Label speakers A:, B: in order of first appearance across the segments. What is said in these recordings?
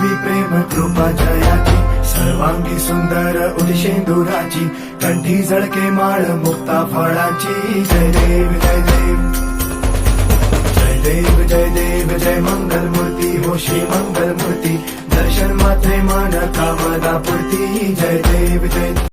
A: देवी प्रेम कृपा जयाची सर्वांगी सुंदर उदिशेंदुराची कंठी झळके माळ मुक्ता फळाची जय देव जय देव जय देव जय देव जय मंगल मूर्ती हो श्री मंगल मूर्ती दर्शन मात्रे मन कामदा पूर्ती जय देव जय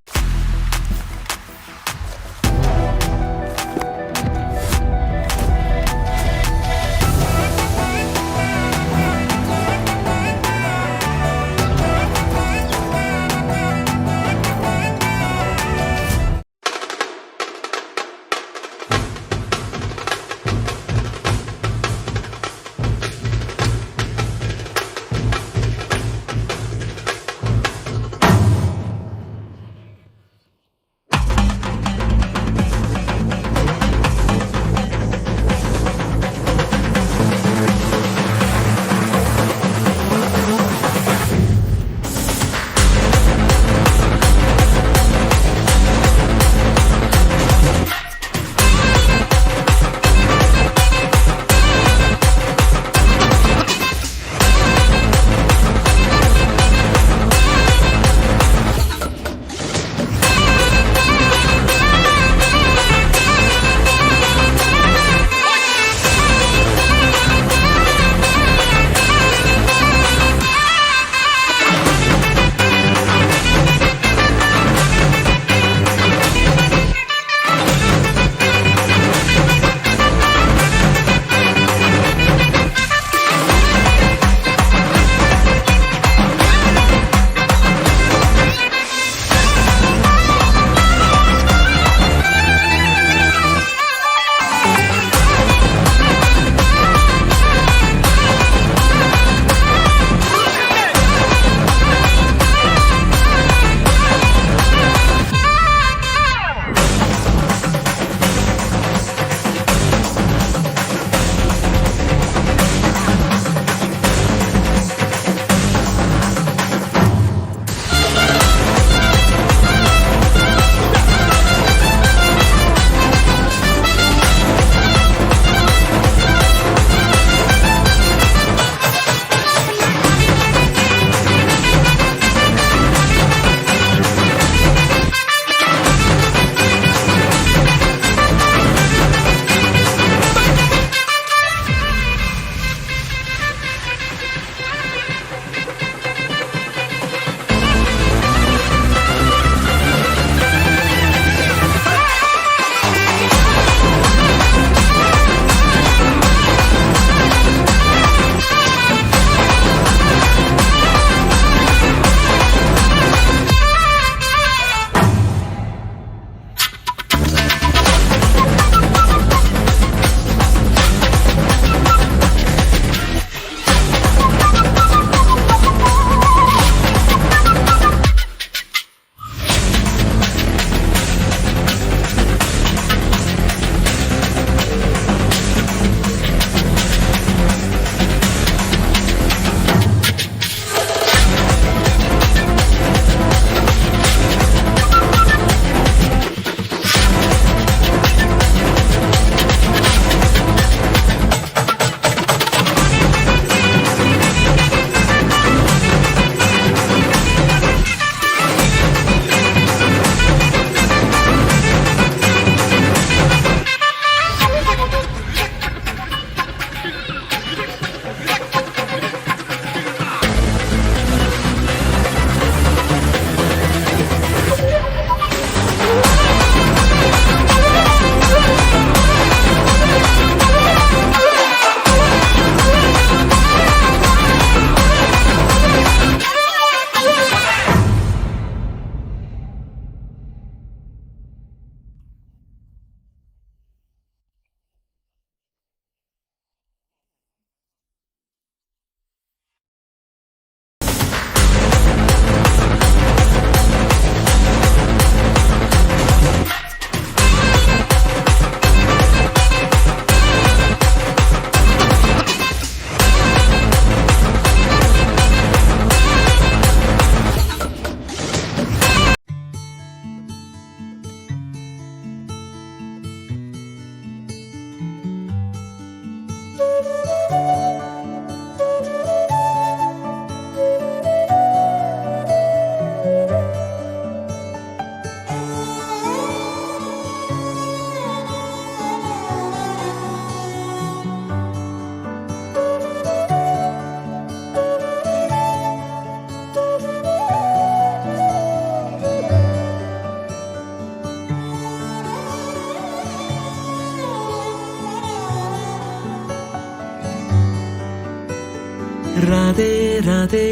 B: కాదే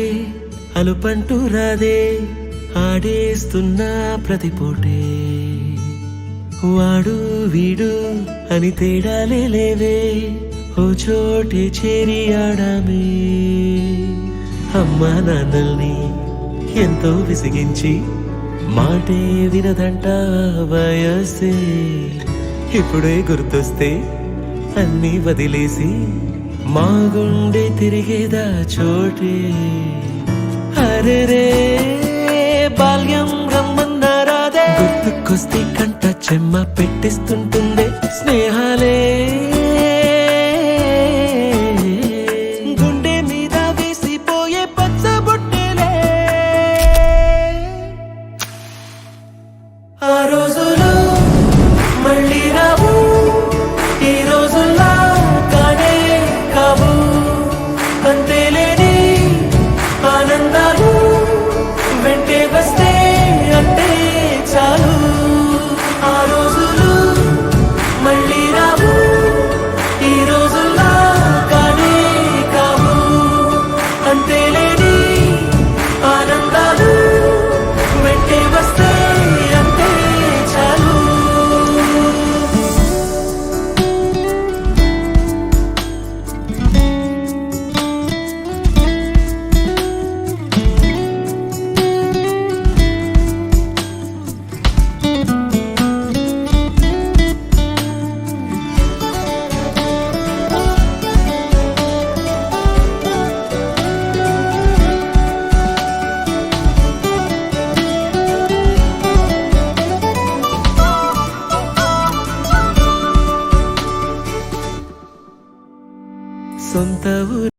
B: అలుపంటూ రాదే ఆడేస్తున్నా ప్రతి పూటే వాడు వీడు అని తేడాలే లేవే ఓ చోటే చేరి ఆడామే అమ్మా నాన్నల్ని ఎంతో విసిగించి మాటే వినదంట వయసే ఇప్పుడే గుర్తొస్తే అన్నీ వదిలేసి మా గుండె తిరిగేదా చోటే అరెరే బాల్యం రమ్మన్నారాదే గుర్తుకొస్తే కంట చెమ్మ పెట్టిస్తుంటుందే స్నేహాలే గుండె మీద వేసిపోయే పచ్చబొట్టెలే ఆ రోజులు మళ్ళీ రావు ఈ రోజుల్లా కానే కావు అంతేలేని ఆనందాలు వెంటే వస్తే అంటే చాలు ఆ రోజులు మళ్ళీ రావు ఈ రోజుల్లా కానే కావు అంతేలేని ఆనందాలు వెంటే వస్తే అంటే చాలు సొంత ఊరు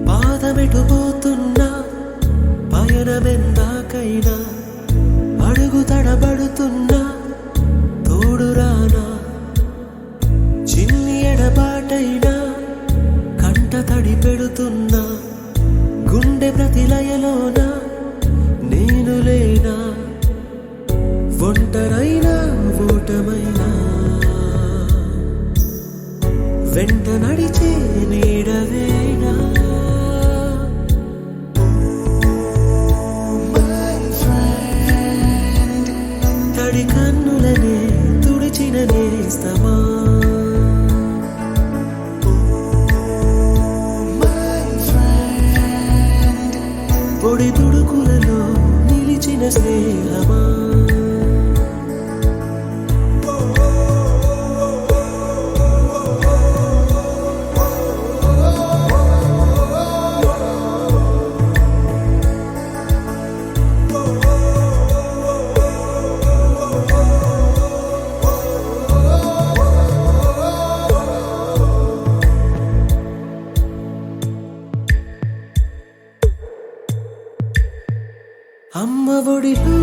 B: పాదమెటుపోతున్నా క్షణమెందాకైనా అడుగు తడబడుతున్నా తోడురానా చిన్ని ఎడబాటైనా కంట తడి పెడుతున్నా గుండె ప్రతిలయలోన నేను లేనా ఒంటరైనా ఓటమైనా వెంట నడిచే నీడవేనా తడి కన్నులనే తుడిచిన నేస్తమా పొడి తుడుకులలో నిలిచిన స్నేహమా అమ్మ ఒడిలో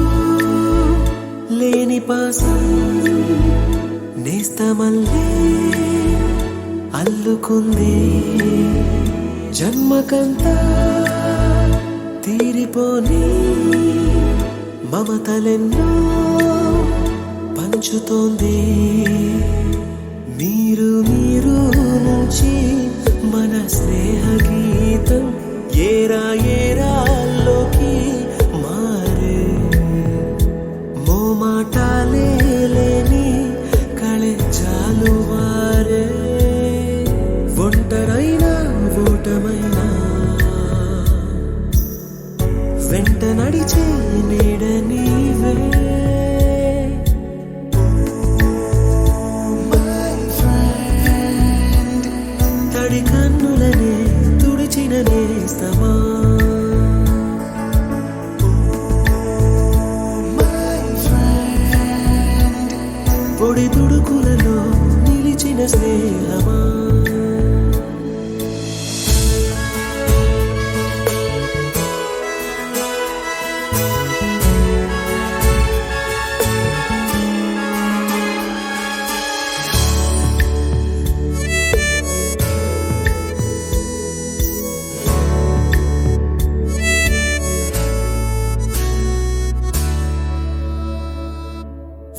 B: లేని పాసం నేస్తమల్లే అల్లుకుంది జన్మకంతా తీరిపోని మమతలెన్నో పంచుతోంది మీరు మీరు నుంచి మన స్నేహ గీతం ఏరా ఏరాల్లోకి మారే మోమాటాలే లేని కళెజాలు మారే ఒంటరైనా ఓటమైనా వెంట నడిచే నీడ నీవే తడి కన్నులనే తుడిచిన నేస్తమా పొడి తుడుకులలో నిలిచిన స్నేహమా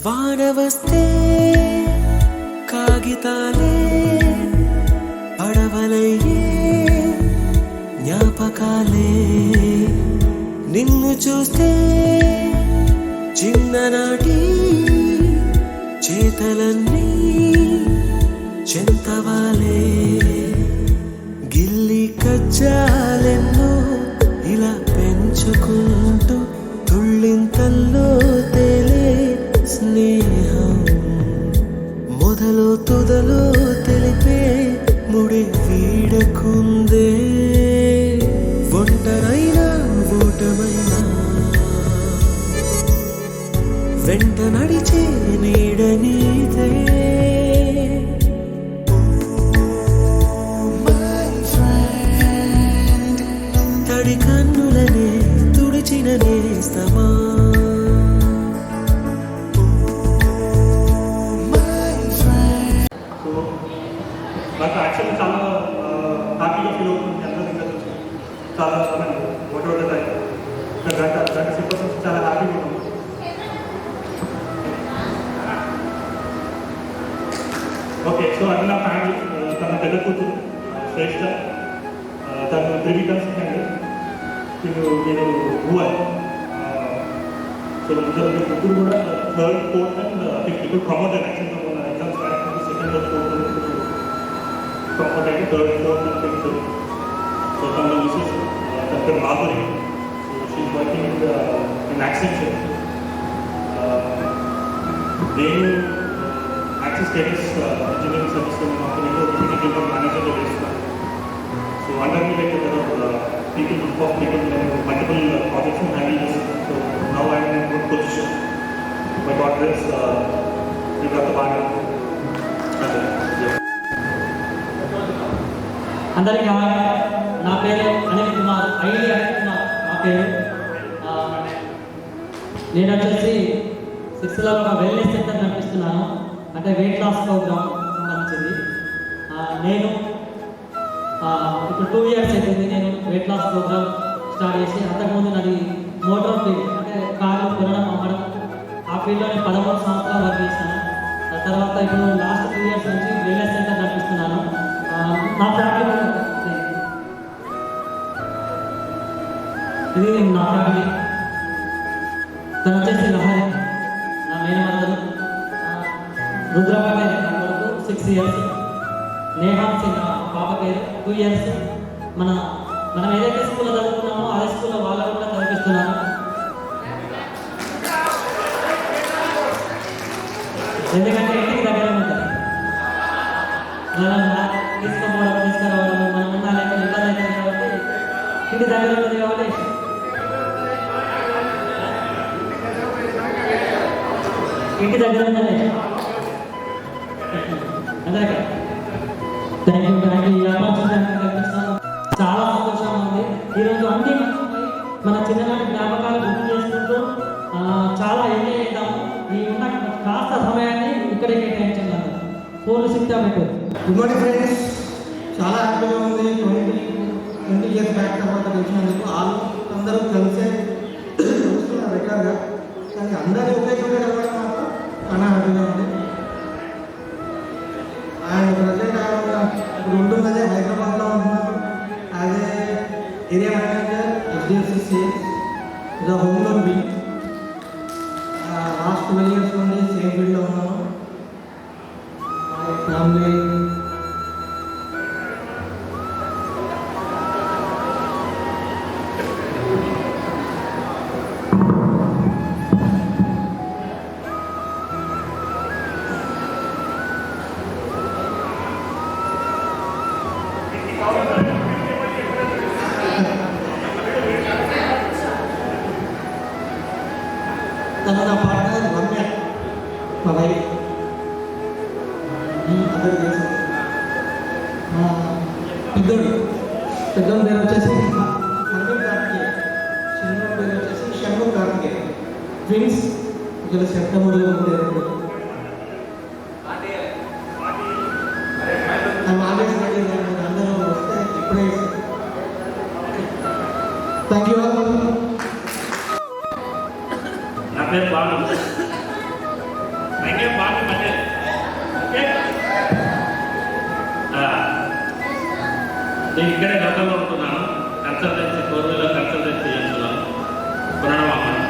B: వాన వస్తే కాగితాలే పడవలయ్యే జ్ఞాపకాలే నిన్ను చూస్తే చిన్ననాటి చేతలన్నీ చెంతవాలే గిల్లి కజ్జాలెన్నో ఇలా పెంచుకుంటూ తుళ్ళింతల్లో తేలే స్నేహం మొదలు తుదలో తెలిపే ముడి వీడకుందే ఒంటరైనా ఓటమైనా వెంట నడిచే నీడ నీదే తడి కన్నులనే తుడిచిన నేస్తమా
C: నాకు యాక్చువల్లీ చాలా హ్యాపీగా ఫీల్ అవుతుంది అందరూ ఇంకా చాలా వాట్ ఎవర్ దట్ గంట సిచ్యువేషన్స్ చాలా హ్యాపీగా ఉంటుంది. ఓకే, సో అది నా ఫ్యామిలీ. తన పెద్ద కూతురు శ్రేష్ఠ, తను త్రివిక్రమ్ అండి, నేను భువన్. సో ముగ్గురు కూడా థర్డ్ ఫోర్త్ అండ్ ఫిఫ్త్ ఇప్పుడు ప్రమోటెడ్ యాక్చువల్గా మన exams second fourth promoted third, fourth and fifth. So from the Mrs. Dr. Madhuri, so she's working in Accenture. They Access Status Engineering Service company to executive manager of this. So under me like people, group of people, multiple projects and handling this. So now I am in a good position. My daughter is Vikrata Bhaga.
D: అందరికీ hi. నా పేరు Anil Kumar, ID Anil Kumar నా పేరు. నేను వచ్చేసి సిక్స్లో ఒక wellness centre నడిపిస్తున్నాను, అంటే వెయిట్ లాస్ ప్రోగ్రామ్ సంబంధించింది. నేను ఇప్పుడు 2 years అవుతుంది నేను వెయిట్ లాస్ ప్రోగ్రామ్ స్టార్ట్ చేసి. అంతకుముందు నాది మోటార్ ఫీల్డ్, అంటే కార్లు కొనడం అమ్మడం, ఆ ఫీల్డ్లో నేను 13 సంవత్సరాలు వర్క్ చేశాను. ఆ తర్వాత ఇప్పుడు లాస్ట్ 2 years నుంచి వెల్నెస్ సెంటర్ నడిపిస్తున్నాను. నా ఫ్యామిలీ ఇది నా ఫ్యామిలీ. తను వచ్చేసి లహరి, నా మేనమరదలు. రుద్రబాబు కొడుకు 6 years. నేహాన్ సింగ్ పాప పేరు 2 years. మనం ఏదైతే స్కూల్లో చదువుకున్నామో అదే స్కూల్లో వాళ్ళకు కూడా చదివిస్తున్నాను. ఎందుకంటే ఇంటికి దగ్గర ఉంటుంది, మనం తీసుకురావడం మనం ఉండాలి ఇబ్బంది అవుతుంది కాబట్టి ఇంటి దగ్గర ఉంటుంది కాబట్టి ఇంటి దగ్గర ఉండాలి. అదే థ్యాంక్ యూ ఈ ఆపర్చునిటీ కల్పిస్తాను. చాలా సంతోషంగా ఉంది. ఈరోజు అన్ని మర్చిపోయి మన చిన్ననాటి జ్ఞాపకాలు గుర్తు చేసుకుంటూ చాలా ఎంజాయ్ చేద్దాము. ఈ ఉన్న కాస్త సమయాన్ని ఇక్కడే కేటాయించాను. ఫోన్లు సిక్తా పెట్టు.
E: గుడ్ మార్నింగ్ ఫ్రెండ్స్, చాలా హ్యాపీగా ఉంది. 20 years బ్యాక్ తర్వాత వచ్చినందుకు అందరూ కలిసే చూస్తున్నారు రెగ్యులర్గా, కానీ అందరూ ఒకే చోట కలవడం మాత్రం చాలా హ్యాపీగా ఉంది. అండ్ ప్రజెంట్ ఇప్పుడు ఉంటున్నదే హైదరాబాద్లో ఉంటున్నాను. As area manager HDFC sales the home loan bill. Last 12 years నుండి సేమ్ ఫీల్డ్లో ఉన్నాను. ఫ్యామిలీ తన నా పార్ట్నర్ రమ్య, మా వైఫ్. అందరూ తెలుసు. పెద్దోడు పేరు వచ్చేసి హనుమన్ కార్తికేయ, చిన్నోడు పేరు వచ్చేసి షణ్ముఖ కార్తికేయ. ట్విన్స్. ఇక్కడ సెప్టెంబర్లో ఉంటారు. ఆగస్ట్ అందరూ వస్తే ఇప్పుడే. Thank you.
C: నా పేరు బాలు. బాలు పటేల్. ఓకే, నేను ఇక్కడే గతంలో ఉంటున్నాను. కన్సల్టెన్సీ 4 wheeler కన్సల్టెన్సీ చేస్తున్నాను. కొనడం అమ్మడం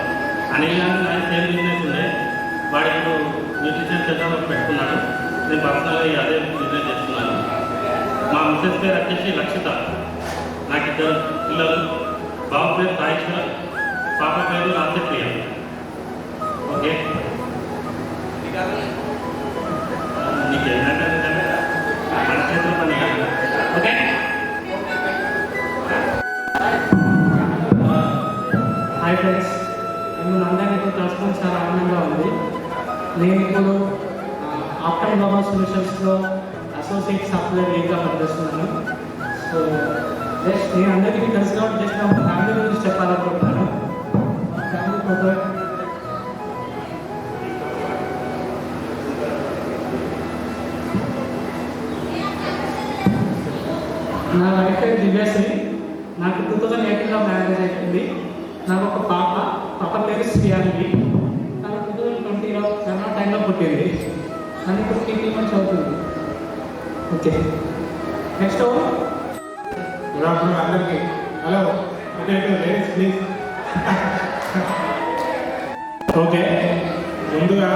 C: అనిల్ గారు సేమ్ బిజినెస్ ఉండే, వాడు ఇప్పుడు న్యూట్రిషన్ సెంటర్ పెట్టుకున్నాడు. నేను పర్సనల్గా అదే బిజినెస్ చేస్తున్నాను. మా మిస్సెస్ పేరు వచ్చేసి లక్షిత. నాకు 2 పిల్లలు. బాబు పేరు సాయిశ్వర్, పాప పేరు రాజప్రియ. ఓకే, నీకు ఏంటంటే మన చేతుల పని కాదు. ఓకే,
F: హాయ్ ఫ్రెండ్స్, మిమ్మల్ని అందరినీ ఇప్పుడు కలుసుకొని చాలా ఆనందంగా ఉంది. నేను ఇప్పుడు ఆఫ్టర్ బాబా సొల్యూషన్స్లో అసోసియేట్ సాఫ్ట్వేర్ లీడ్గా పనిచేస్తున్నాను. సో జస్ట్ నేను అందరికీ తెలుసు కాబట్టి జస్ట్ నా ఫ్యామిలీ గురించి చెప్పాలనుకుంటున్నాను. Family photo. నా వైఫ్ పేరు దివ్యశ్రీ. నాకు 2018లో మ్యారేజ్ అయిపోయింది. నాకు ఒక పాప పేరు శ్రీయాలి. తను 2020లో కరోనా టైంలో పుట్టింది. నన్ను ఇప్పుడు 15 months అవుతుంది. ఓకే, నెక్స్ట్
E: గుడ్ ఆఫ్టర్నూన్ అందరికీ. Hello, ladies please. ఓకే, ముందుగా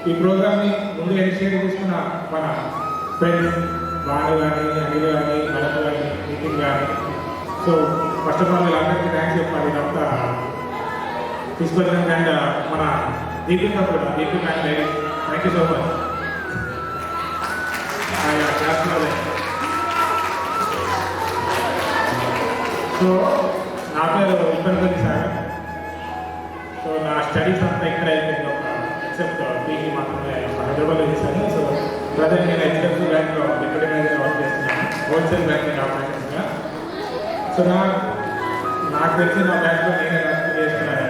E: ఈ ప్రోగ్రామ్ని ముందుగా ఇనిషియేటివ్ తీసుకున్న మన ఫ్రెండ్స్ బాలు కానీ, అనిల్ కానీ, భరత్ కానీ, నితిన్ కానీ. సో ఫస్ట్ ఆఫ్ ఆల్ వీళ్ళందరికీ థ్యాంక్స్ చెప్పాలి. ఇదంతా తీసుకొచ్చినాక. అండ్ మన దీపిక కూడా, Deepika and ladies, thank you so much. So నా పేరు ఇబ్బంది సార్. సో నా స్టడీస్ అంతా ఇక్కడ అయిపోయింది. ఒక ఎక్సెప్ట్ పీజీ మాత్రమే హైదరాబాద్లో చేశాను. సో ప్రజెంట్ నేను HDFC బ్యాంక్లో డిప్యూటీ మేనేజర్ వర్క్ చేస్తున్నాను, హోల్సేల్ బ్యాంకింగ్ ఆపరేషన్స్గా. సో నాకు తెలిసి నా బ్యాంక్లో నేనే వర్క్ చేస్తున్నాను.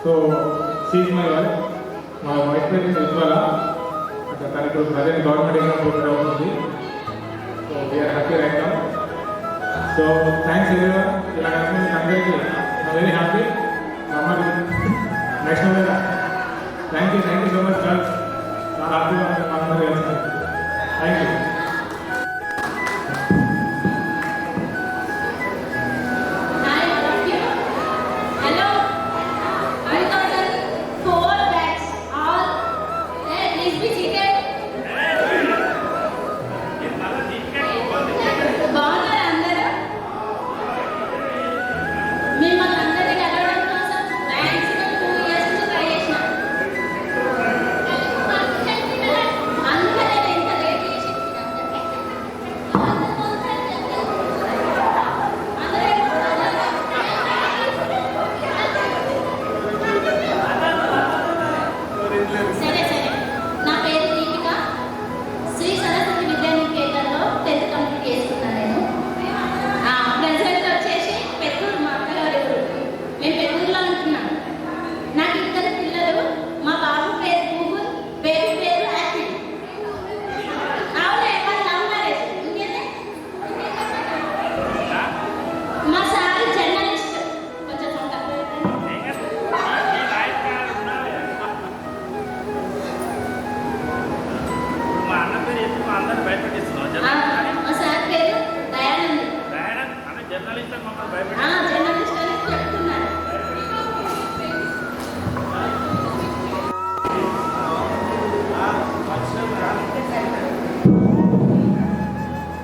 E: So she is my wife. మా వైఫ్ పేరు ఉజ్వల. అంటే తనకు ప్రజెంట్ గవర్నమెంట్ ఎగ్జామ్ ప్రిపేర్ అవుతుంది. So we are happy right now. So thanks everyone. ఇలా మీకు అందరికీ very happy. Next thank you so much girls. చాలా హ్యాపీగా ఉంటుంది మనందరూ కలిసి. Thank you.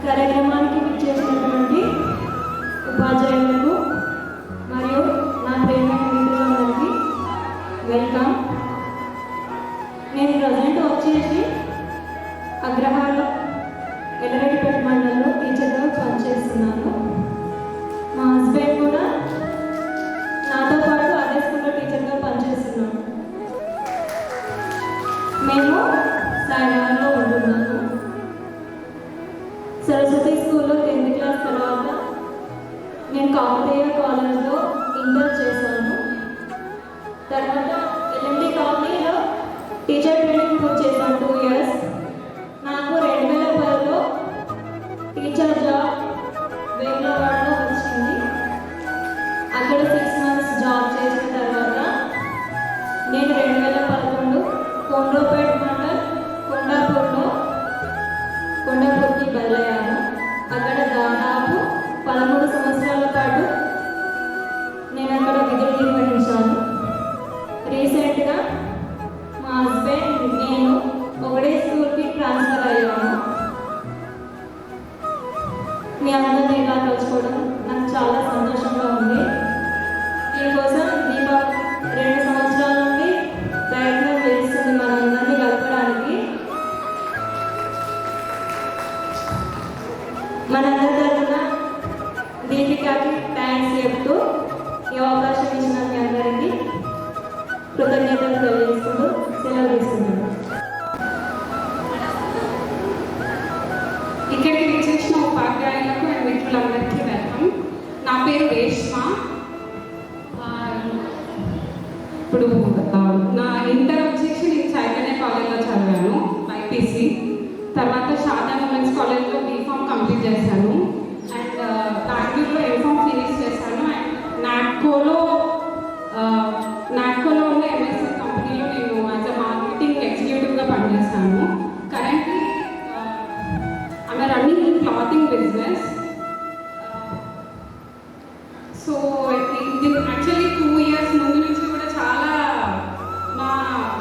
G: కార్యక్రమానికి విచ్చేసినటువంటి ఉపాధ్యాయులకు మరియు నా ప్రియమైన మిత్రులందరికీ వెల్కమ్. నేను ప్రజెంట్ వచ్చేసి అగ్రహార ఎల్లరెడ్డిపేట మండలంలో టీచర్గా పనిచేస్తున్నాను. మా హస్బెండ్ కూడా నాతో పాటు అదే స్కూల్లో టీచర్గా పనిచేస్తున్నాను. మేము సాయినగర్లో ఉంటున్నాము. సరస్వతి స్కూల్లో 10th క్లాస్ తర్వాత నేను కాకతీయ కాలేజ్లో ఇంటర్ చేశాను. తర్వాత ఎల్ఎండి కాలనీలో టీచర్ ట్రైనింగ్ పూర్తి చేశాను 2 years. నాకు 2010లో టీచర్ జాబ్ వేములవాడలో వచ్చింది. అక్కడ 6 months జాబ్ చేసిన తర్వాత నేను 2011 కొండ్రోపేట మండల్ కొండాపూర్కి బయలుదేరాను. అక్కడ దాదాపు 13 సంవత్సరాల పాటు నేను అక్కడ విధులు నిర్వహించాను. రీసెంట్గా మా హస్బెండ్ నేను ఒకటే స్కూల్కి ట్రాన్స్ఫర్ అయ్యాను. మీ అందరినీ ఇలా కలుసుకోవడం నాకు చాలా సంతోషంగా ఉంది. దీనికోసం దీప 2 సంవత్సరాల నుండి ప్రయత్నం చేస్తుంది మనందరినీ కలపడానికి. మనందరి తరఫున దీపికాకి థ్యాంక్స్ చెప్తూ ఈ అవకాశం ఇచ్చిన మీ అందరికీ కృతజ్ఞతలు తెలియజేస్తూ సెలవు తీసుకున్నాను.
H: ఇక్కడికి విచ్చేసిన ఉపాధ్యాయులకు అండ్ మిత్రులందరికీ వెల్కమ్. నా పేరు రేష్మ. ఇప్పుడు నా ఇంటర్ వచ్చేసి నేను చైతన్య కాలేజ్లో చదివాను బైపీసీ. తర్వాత శారదా ఉమెన్స్ కాలేజ్లో బీఫామ్ కంప్లీట్ చేశాను. అండ్ బెంగళూరులో ఎంఫామ్ ఫినిష్ చేశాను. అండ్ నాట్కోలో ఉన్న ఎంఎస్ఎల్ కంపెనీలో నేను యాజ్ అ మార్కెటింగ్ ఎగ్జిక్యూటివ్గా పనిచేశాను. Currently I'm running in clothing business. So ఇది యాక్చువల్లీ 2 years ముందు నుంచి కూడా చాలా మా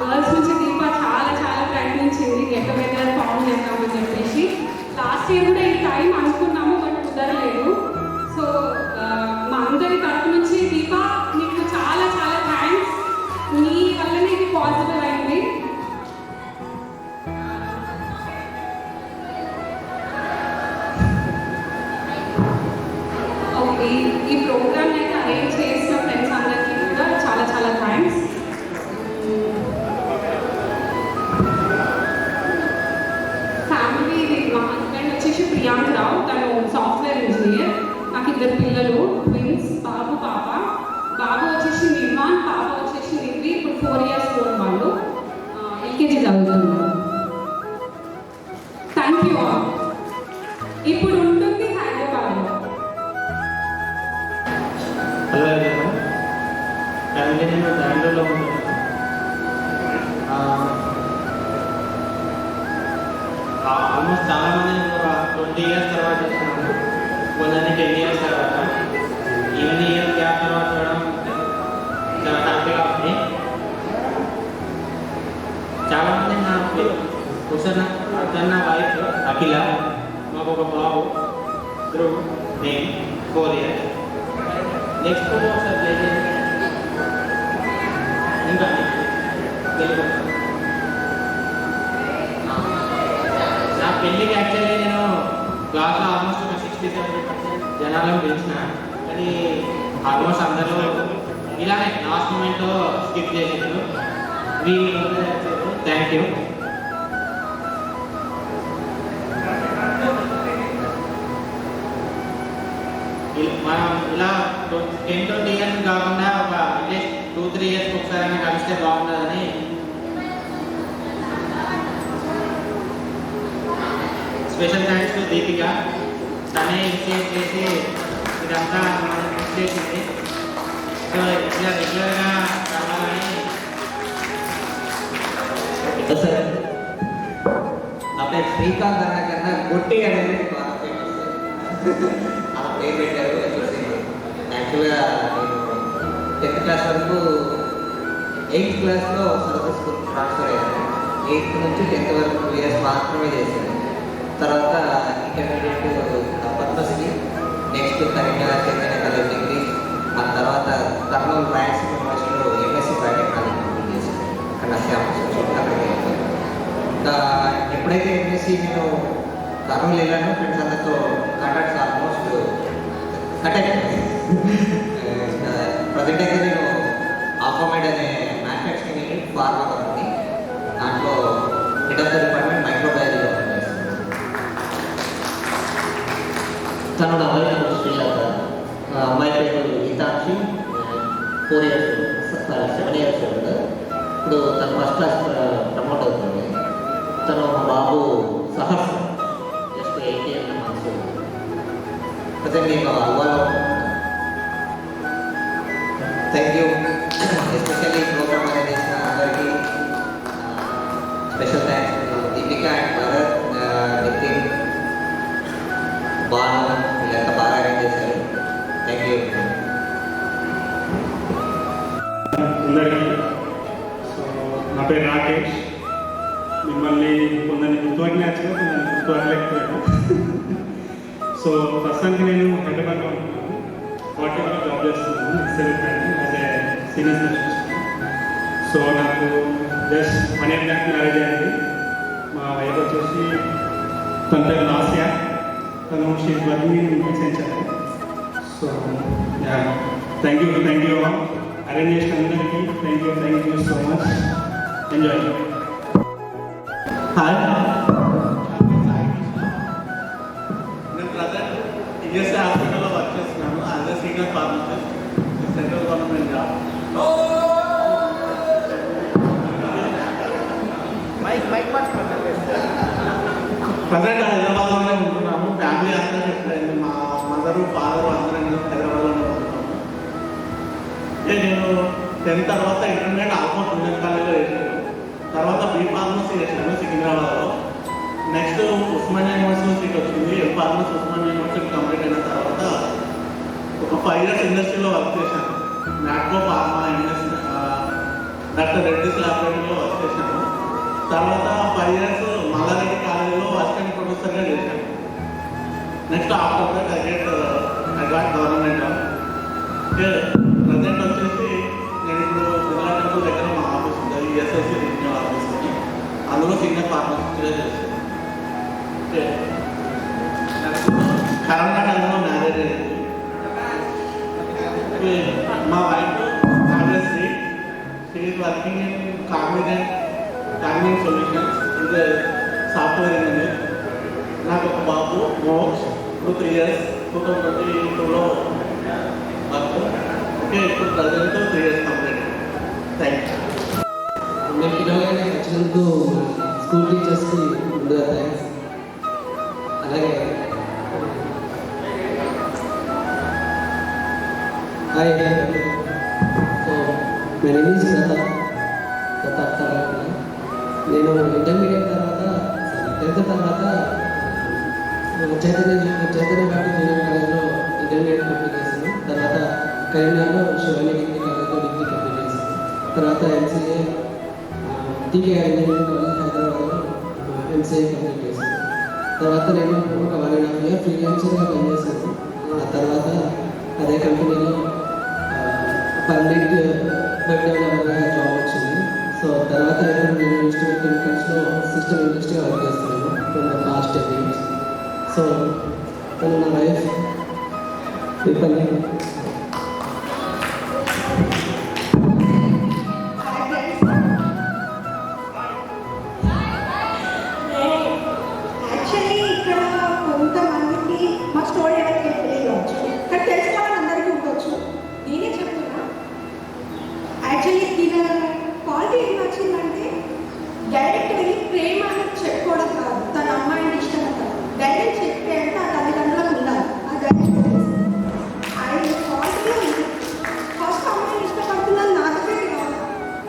H: గర్ల్స్ నుంచి దీప చాలా ప్రయత్నించింది గెట్ టుగెదర్ ఫామ్ చేద్దామని చెప్పేసి. లాస్ట్ ఇయర్ కూడా ఈ టైం అనుకున్నాము, బట్ కుదరలేదు. సో మా అందరి తరఫు నుంచి దీప నీకు చాలా థ్యాంక్స్. నీ వల్లనే ఇది పాసిబుల్ అయింది. ఓకే, ఈ ప్రోగ్రామ్ అయితే అరేంజ్ చేసిన ఫ్రెండ్స్ అందరికీ కూడా చాలా థ్యాంక్స్. ఫ్యామిలీ, మా హస్బెండ్ వచ్చేసి ప్రియాంక రావు, తను సాఫ్ట్వేర్ ఇంజనీర్. నాకు 2 పిల్లలు, ట్విన్స్, బాబు పాప. బాబు వచ్చేసి నిర్మాణ్, పాప వచ్చేసి చదువుతున్నాను. Thank you all. ఇప్పుడు ఉంటుంది హైదరాబాద్లో.
F: హలో ఎవరివన్, కరెంట్లీ నేను బెంగళూరులో ఉంటున్నాను. ఆల్మోస్ట్ చాలామంది 20 ఇయర్స్ తర్వాత చేస్తున్నాను, కొందరిని 10 ఇయర్స్ తర్వాత. ఈవెన్ ఇయర్స్ గ్యాప్ తర్వాత చూడడం చాలా హ్యాపీగా ఉంది. చాలామంది నాకు ఒకసారి నా వైఫ్ అఖిల, మాకు ఒక బాబు ధ్రువ్, నేను 4 ఇయర్స్. నెక్స్ట్ ఫోటో ఒకసారి ప్లే చేయండి. ఇంకా తెలుగు నా పెళ్ళికి యాక్చువల్లీ నేను క్లాస్లో ఆల్మోస్ట్ ఒక 60-70% జనాలను పెంచిన, కానీ ఆల్మోస్ట్ అందరూ ఇలానే లాస్ట్ మూమెంట్లో స్కిప్ చేసేసారు. వీళ్ళు థ్యాంక్ యూ. మనం ఇలా 10-20 ఇయర్స్ కాకుండా ఒక అట్లీస్ట్ 2-3 ఇయర్స్ ఒకసారి కలిస్తే బాగుంటుందని. స్పెషల్ థ్యాంక్స్ టు దీపిక, తనే ఇనిషియేట్ చేసి ఇదంతా చేసింది. సో ఇలా రెగ్యులర్గా కావాలని.
I: సార్, నా పేరు శ్రీకాంత్ అన్న కన్నా గొట్టి అనేది బాగా ఫేమస్. ఆ పేరు పెట్టారు. యాక్చువల్గా నేను 10th క్లాస్ వరకు 8th క్లాస్లో సరస్వతి స్కూల్ ట్రాన్స్ఫర్ అయ్యాను. 8th నుంచి 10th వరకు 2 ఇయర్స్ మాత్రమే చేశాను. తర్వాత intermediate Padmasri, next Karimnagar Chaitanya college degree, ఆ తర్వాత కర్నూలు రాయలసీమ యూనివర్సిటీలో ఎంఎస్సీ బయోటెక్నాలజీ కంప్లీట్ చేశాను. అక్కడ అక్కడికి ఇంకా ఎప్పుడైతే ఎంఎస్సీ నేను కర్నూలు వెళ్ళాను, ఫ్రెండ్స్ అందరితో కాంటాక్ట్స్ ఆల్మోస్ట్ కట్ అయిపోయింది. ప్రజెంట్ అయితే నేను ఆఫోమైడ్ అనే మ్యానుఫ్యాక్చరింగ్ యూనిట్ ఫార్మా కంపెనీ, దాంట్లో హెడ్ ఆఫ్ ద డిపార్ట్మెంట్ మైక్రోబయాలజీలో పనిచేస్తున్నాను. తను నా వైఫ్ శ్రీలత, అమ్మాయి పేరు గీతాంక్షి, 4 ఇయర్స్ 7 ఇయర్స్ ఓల్డ్. ఇప్పుడు తను ఫస్ట్ క్లాస్ ప్రమోట్ అవుతుంది. తను మా బాబు Saharsha, just 18 months old. Present నేను అల్వాలో. Thank you. ఎస్పెషల్లీ ప్రోగ్రామ్ అనేది చేసిన అందరికీ special thanks. Deepika and Bharath, Nitin, Banu, వీళ్ళంతా బాగా అరేంజ్ చేశారు. Thank you.
C: అందరికీ. సో నా పేరు రాకేష్. మిమ్మల్ని కొందరిని గుర్తుపట్టినచ్చుగా, కొందరిని గుర్తుపట్టలేకపోయాను. సో ప్రస్తుతానికి నేను హైదరాబాద్లో ఉంటున్నాను. 40లో జాబ్ చేస్తున్నాను as a senior specialist. So నాకు జస్ట్ 1 year బ్యాక్ మ్యారేజ్ అయింది. మా వైఫ్ వచ్చేసి తన పేరు లాస్యా, తను she working in Accenture. So thank you all. Arrange చేసిన అందరికీ thank you so much. Enjoy.
J: Hi, నేను ప్రజెంట్ ఈఎస్ఐ హాస్పిటల్లో వర్క్ చేస్తున్నాను as a senior pharmacist, central government job. Present హైదరాబాద్లోనే ఉంటున్నాము. ఫ్యామిలీ అంతా షిఫ్ట్ అయింది. మా మదరు ఫాదరు అందరం హైదరాబాద్లోనే ఉంటున్నాము. నేను 10th తర్వాత ఇంటర్మీడియట్ ఆల్మోస్ట్ ఇండియన్ కాలేజ్లో చేశాను. తర్వాత బీ ఫార్మసీ చేశాను సికింద్రాబాద్లో. నెక్స్ట్ ఉస్మానియా యూనివర్సిటీ సీట్ వచ్చింది. ఫార్మసీ ఉస్మానియా యూనివర్సిటీ కంప్లీట్ అయిన తర్వాత ఒక 5 years ఇండస్ట్రీలో వర్క్ చేశాను. Natco pharma industry, doctor Reddy's ల్యాబొరేటరీలో వర్క్ చేశాను. తర్వాత 5 years మల్లారెడ్డి కాలేజీలో అసిస్టెంట్ ప్రొఫెసర్గా చేశాను. Next after that I got government job. Present వచ్చేసి నేను ఇప్పుడు బిర్లా టెంపుల్ దగ్గర మా ఆఫీస్ ఉంటుంది, ఎస్ఎస్సి రీజనల్ ఆఫీస్ అని. అందులో సీనియర్ ఫార్మసిస్ట్గా చేస్తాను. కరోనా టైంలో మ్యారేజ్ అయింది. మా wife Rajashri, she is working in Cognizant solutions in software engineer. నాకు ఒక బాబు మోక్స్, 3 years 2022లో వర్క్. ఓకే, ఇప్పుడు present 3 years complete. Thank you.
F: మేము పిలవగానే వచ్చినందుకు స్కూల్ టీచర్స్కి ముందుగా థ్యాంక్స్. అలాగే hi, so my name is Pratap తరగతి. నేను ఇంటర్మీడియట్ తర్వాత 10th తర్వాత చైతన్య భారతి జూనియర్ కాలేజ్లో ఇంటర్మీడియట్ కంప్లీట్ చేశాను. తర్వాత కరీంనగర్లో శివాని డిగ్రీ కాలేజ్లో డిగ్రీ కంప్లీట్ చేశాను. తర్వాత ఎంసీఏ టీకేఆర్ ఇంజనీరింగ్ కాలేజ్ హైదరాబాద్లో ఎంసీఏ కంప్లీట్ చేశాను. తర్వాత నేను ఒక 1.5 year ఫ్రీలాన్సర్గా పనిచేశాను. ఆ తర్వాత అదే కంపెనీలో పర్మనెంట్ వెబ్ డెవలపర్గా జాబ్ వచ్చింది. సో తర్వాత నేను ఇన్స్టిట్యూట్ కెమికల్స్లో సిస్టమ్ ఇండస్ట్రీగా వర్క్ చేస్తున్నాను from the past 10 years. So తను నా వైఫ్ విపల్లి.
K: యాక్చువల్లీ ఇక్కడ కొంతమందికి మా స్టోరీ ఎవరికి తెలియవచ్చు, ఇక్కడ తెలిసిన వాళ్ళందరికీ ఉండొచ్చు. నేనే చెప్తున్నా. యాక్చువల్లీ దీని క్వాలిటీ ఏం నచ్చిందంటే డైరెక్ట్ వెళ్ళి ప్రేమ అని చెప్పుకోవడం కాదు, తన అమ్మాయిని ఇష్టం కాదు, డైరెక్ట్ చెప్పే అంటే ఆ తల్లిదండ్రులకు ఉండాలి. ఆ డైరెక్ట్ ఆయన క్వాలిటీలో ఉంది. ఫస్ట్ అమ్మాయిని ఇష్టపడుతుందని నా దగ్గరికి కాదు,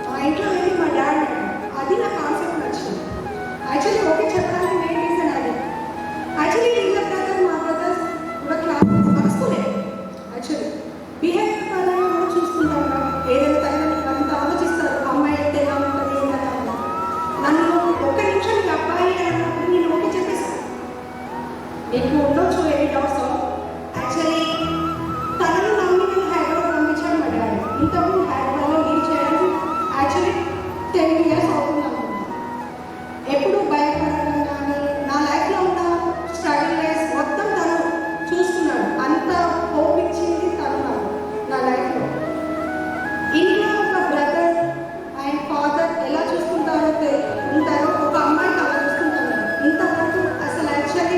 K: మా ఇంట్లో వెళ్ళి మా డాడీ, అది నా కాన్సెప్ట్ నచ్చింది. యాక్చువల్లీ ఓకే చెప్పడానికి మెయిన్ రీజన్ అది. యాక్చువల్లీ వీళ్ళ బ్రదర్ మా బ్రదర్స్ కూడా క్లాస్ మన స్కూలే. యాక్చువల్లీ బిహేవియర్ పరంగా కూడా చూసుకుంటాం కదా, ఏదైనా తల్లిదండ్రులు అంత ఆలోచిస్తారు అమ్మాయి అయితే ఎలా ఉంటుంది ఏంటంటే. నన్ను ఒక్క నిమిషం ఈ అబ్బాయి అని అన్నప్పుడు నేను ఓకే చెప్పేసాను. మీకు ఉండొచ్చు ఎన్ని డౌట్స్. యాక్చువల్లీ తనను నమ్మి నేను హైదరాబాద్ పంపించాను మా డాడీ. ఇంతకుముందు హైదరాబాద్లో లీవ్ చేయడం యాక్చువల్లీ 10 years అవుతుంది అనుకున్నాను. ఎప్పుడు భయపడడం కానీ నా లైఫ్లో ఉన్న స్ట్రగుల్ లైఫ్ మొత్తం తను చూసుకున్నాడు. అంత ఓపించింది తను నా లైఫ్లో. ఇంట్లో ఒక బ్రదర్ అండ్ ఫాదర్ ఎలా చూసుకుంటారో ఉంటారో ఒక అమ్మాయికి అలా చూసుకుంటాను. ఇంతవరకు అసలు యాక్చువల్లీ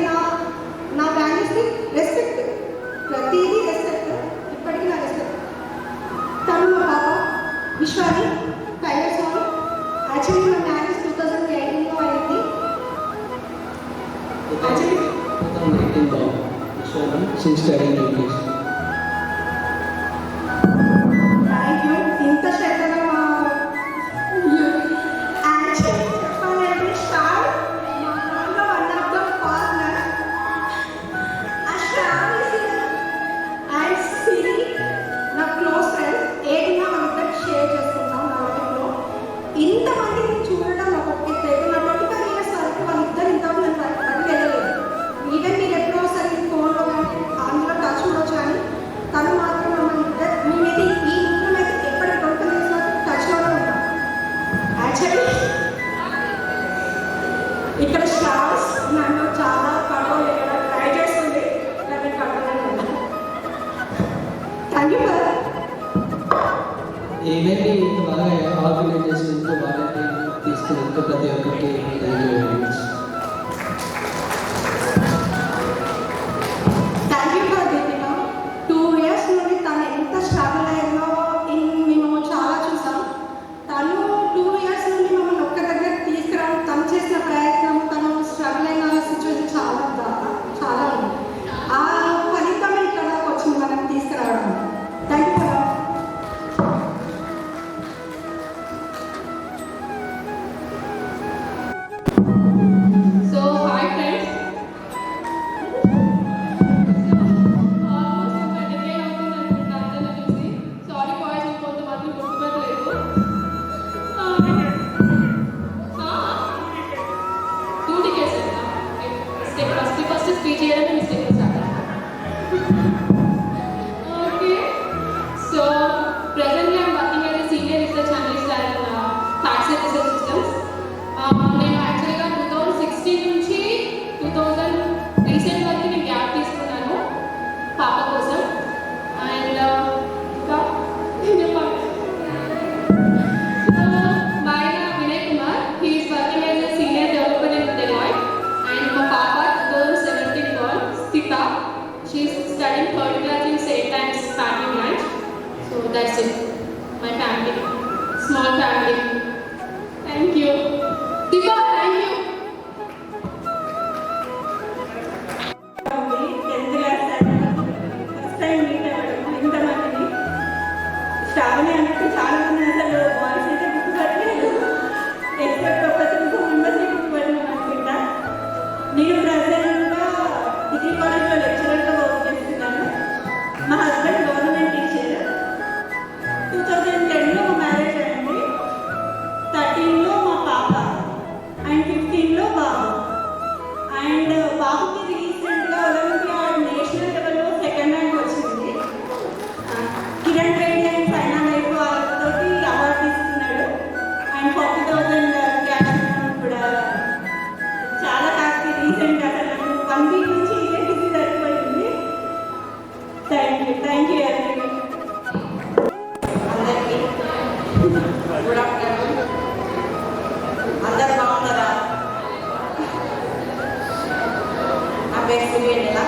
K: నా వాల్యూస్కి రెస్పెక్ట్, ప్రతిదీ రెస్పెక్ట్, ఇప్పటికీ నా రెస్పెక్ట్. తను మా పాప విశ్వాని టైలర్ సాంగ్. యాక్చువల్లీ మా మ్యారేజ్ 2018లో అయింది. యాక్చువల్లీ
F: 2018లో Vishwani she studying English.
K: Thank you. ఇంత శ్రద్ధగా మా యాక్చువల్లీ చెప్పాలంటే స్టార్ మా దాంట్లో వన్ ఆఫ్ ద పార్ట్నర్. ఆ స్టార్ అండ్ సిరి నా క్లోజ్ ఫ్రెండ్స్. ఏదైనా వాళ్ళిద్దరికి షేర్ చేసుకుంటాం నా లైఫ్లో. ఇంతమందిని చూడడం ఒకటి తెలియదు. నా 25 years వరకు వాళ్ళిద్దరు ఇంతవరకు నేను బయటకు వెళ్ళలేదు. ఈవెన్ మీరు ఎప్పుడో సరే ఫోన్లో కానీ అందులో టచ్ ఉండొచ్చు, కానీ తను మాత్రం మమ్మల్ని ఇద్దరు మేమైతే ఈ ముగ్గురు అయితే ఎప్పటికి 20 years వరకు టచ్లోనే ఉంటాం. యాక్చువల్లీ ఇక్కడ స్టార్స్ నన్ను చాలా కంట్రోల్ చేయడం ట్రై చేస్తుంది, నన్ను కంట్రోల్ చేయడం. థ్యాంక్ యూ ఫర్
F: ఈవెంట్ని ఇంత బాగా ఆర్గనైజ్ చేసినందుకు, వాళ్ళని తీసుకున్నందుకు ప్రతి ఒక్కరికి thank you very much.
K: Thank you for Deepika. 2 years నుండి తను ఎంత స్ట్రగుల్ అయ్యిందో మేము చాలా చూసాం. తను 2 years నుండి మమ్మల్ని ఒక్క దగ్గర తీసుకురావడం, తను చేసిన ప్రయత్నం, తను స్ట్రగుల్ అయిన సిచ్యువేషన్ చాలా ఉంది. ఆ ఫలితం ఇక్కడ వచ్చింది మనం తీసుకురావడం. Thank you for.
H: So hi friends, almost ఒక డెకేడ్ అవుతుంది అనుకుంటా అందరిని చూసి. సారీ బాయ్స్, కొంతమంది గుర్తుపట్టలేదు. 2 decades ఫస్ట్ స్పీచ్ చేయడానికి మిస్టేక్ చేశాను. Okay, so presently I'm working as a senior research analyst and fact research systems. నేను యాక్చువల్గా 2016 నుంచి 2000 రీసెంట్ వరకు నేను గ్యాప్ తీసుకున్నాను పాప కోసం. అండ్ ఇంకా ఏం చెప్పాలి, మా ఆయన Vinay Kumar, he's working as a senior developer in Deloitte. And మా పాప 2017 born, 6
K: పేరు సూర్యలీల.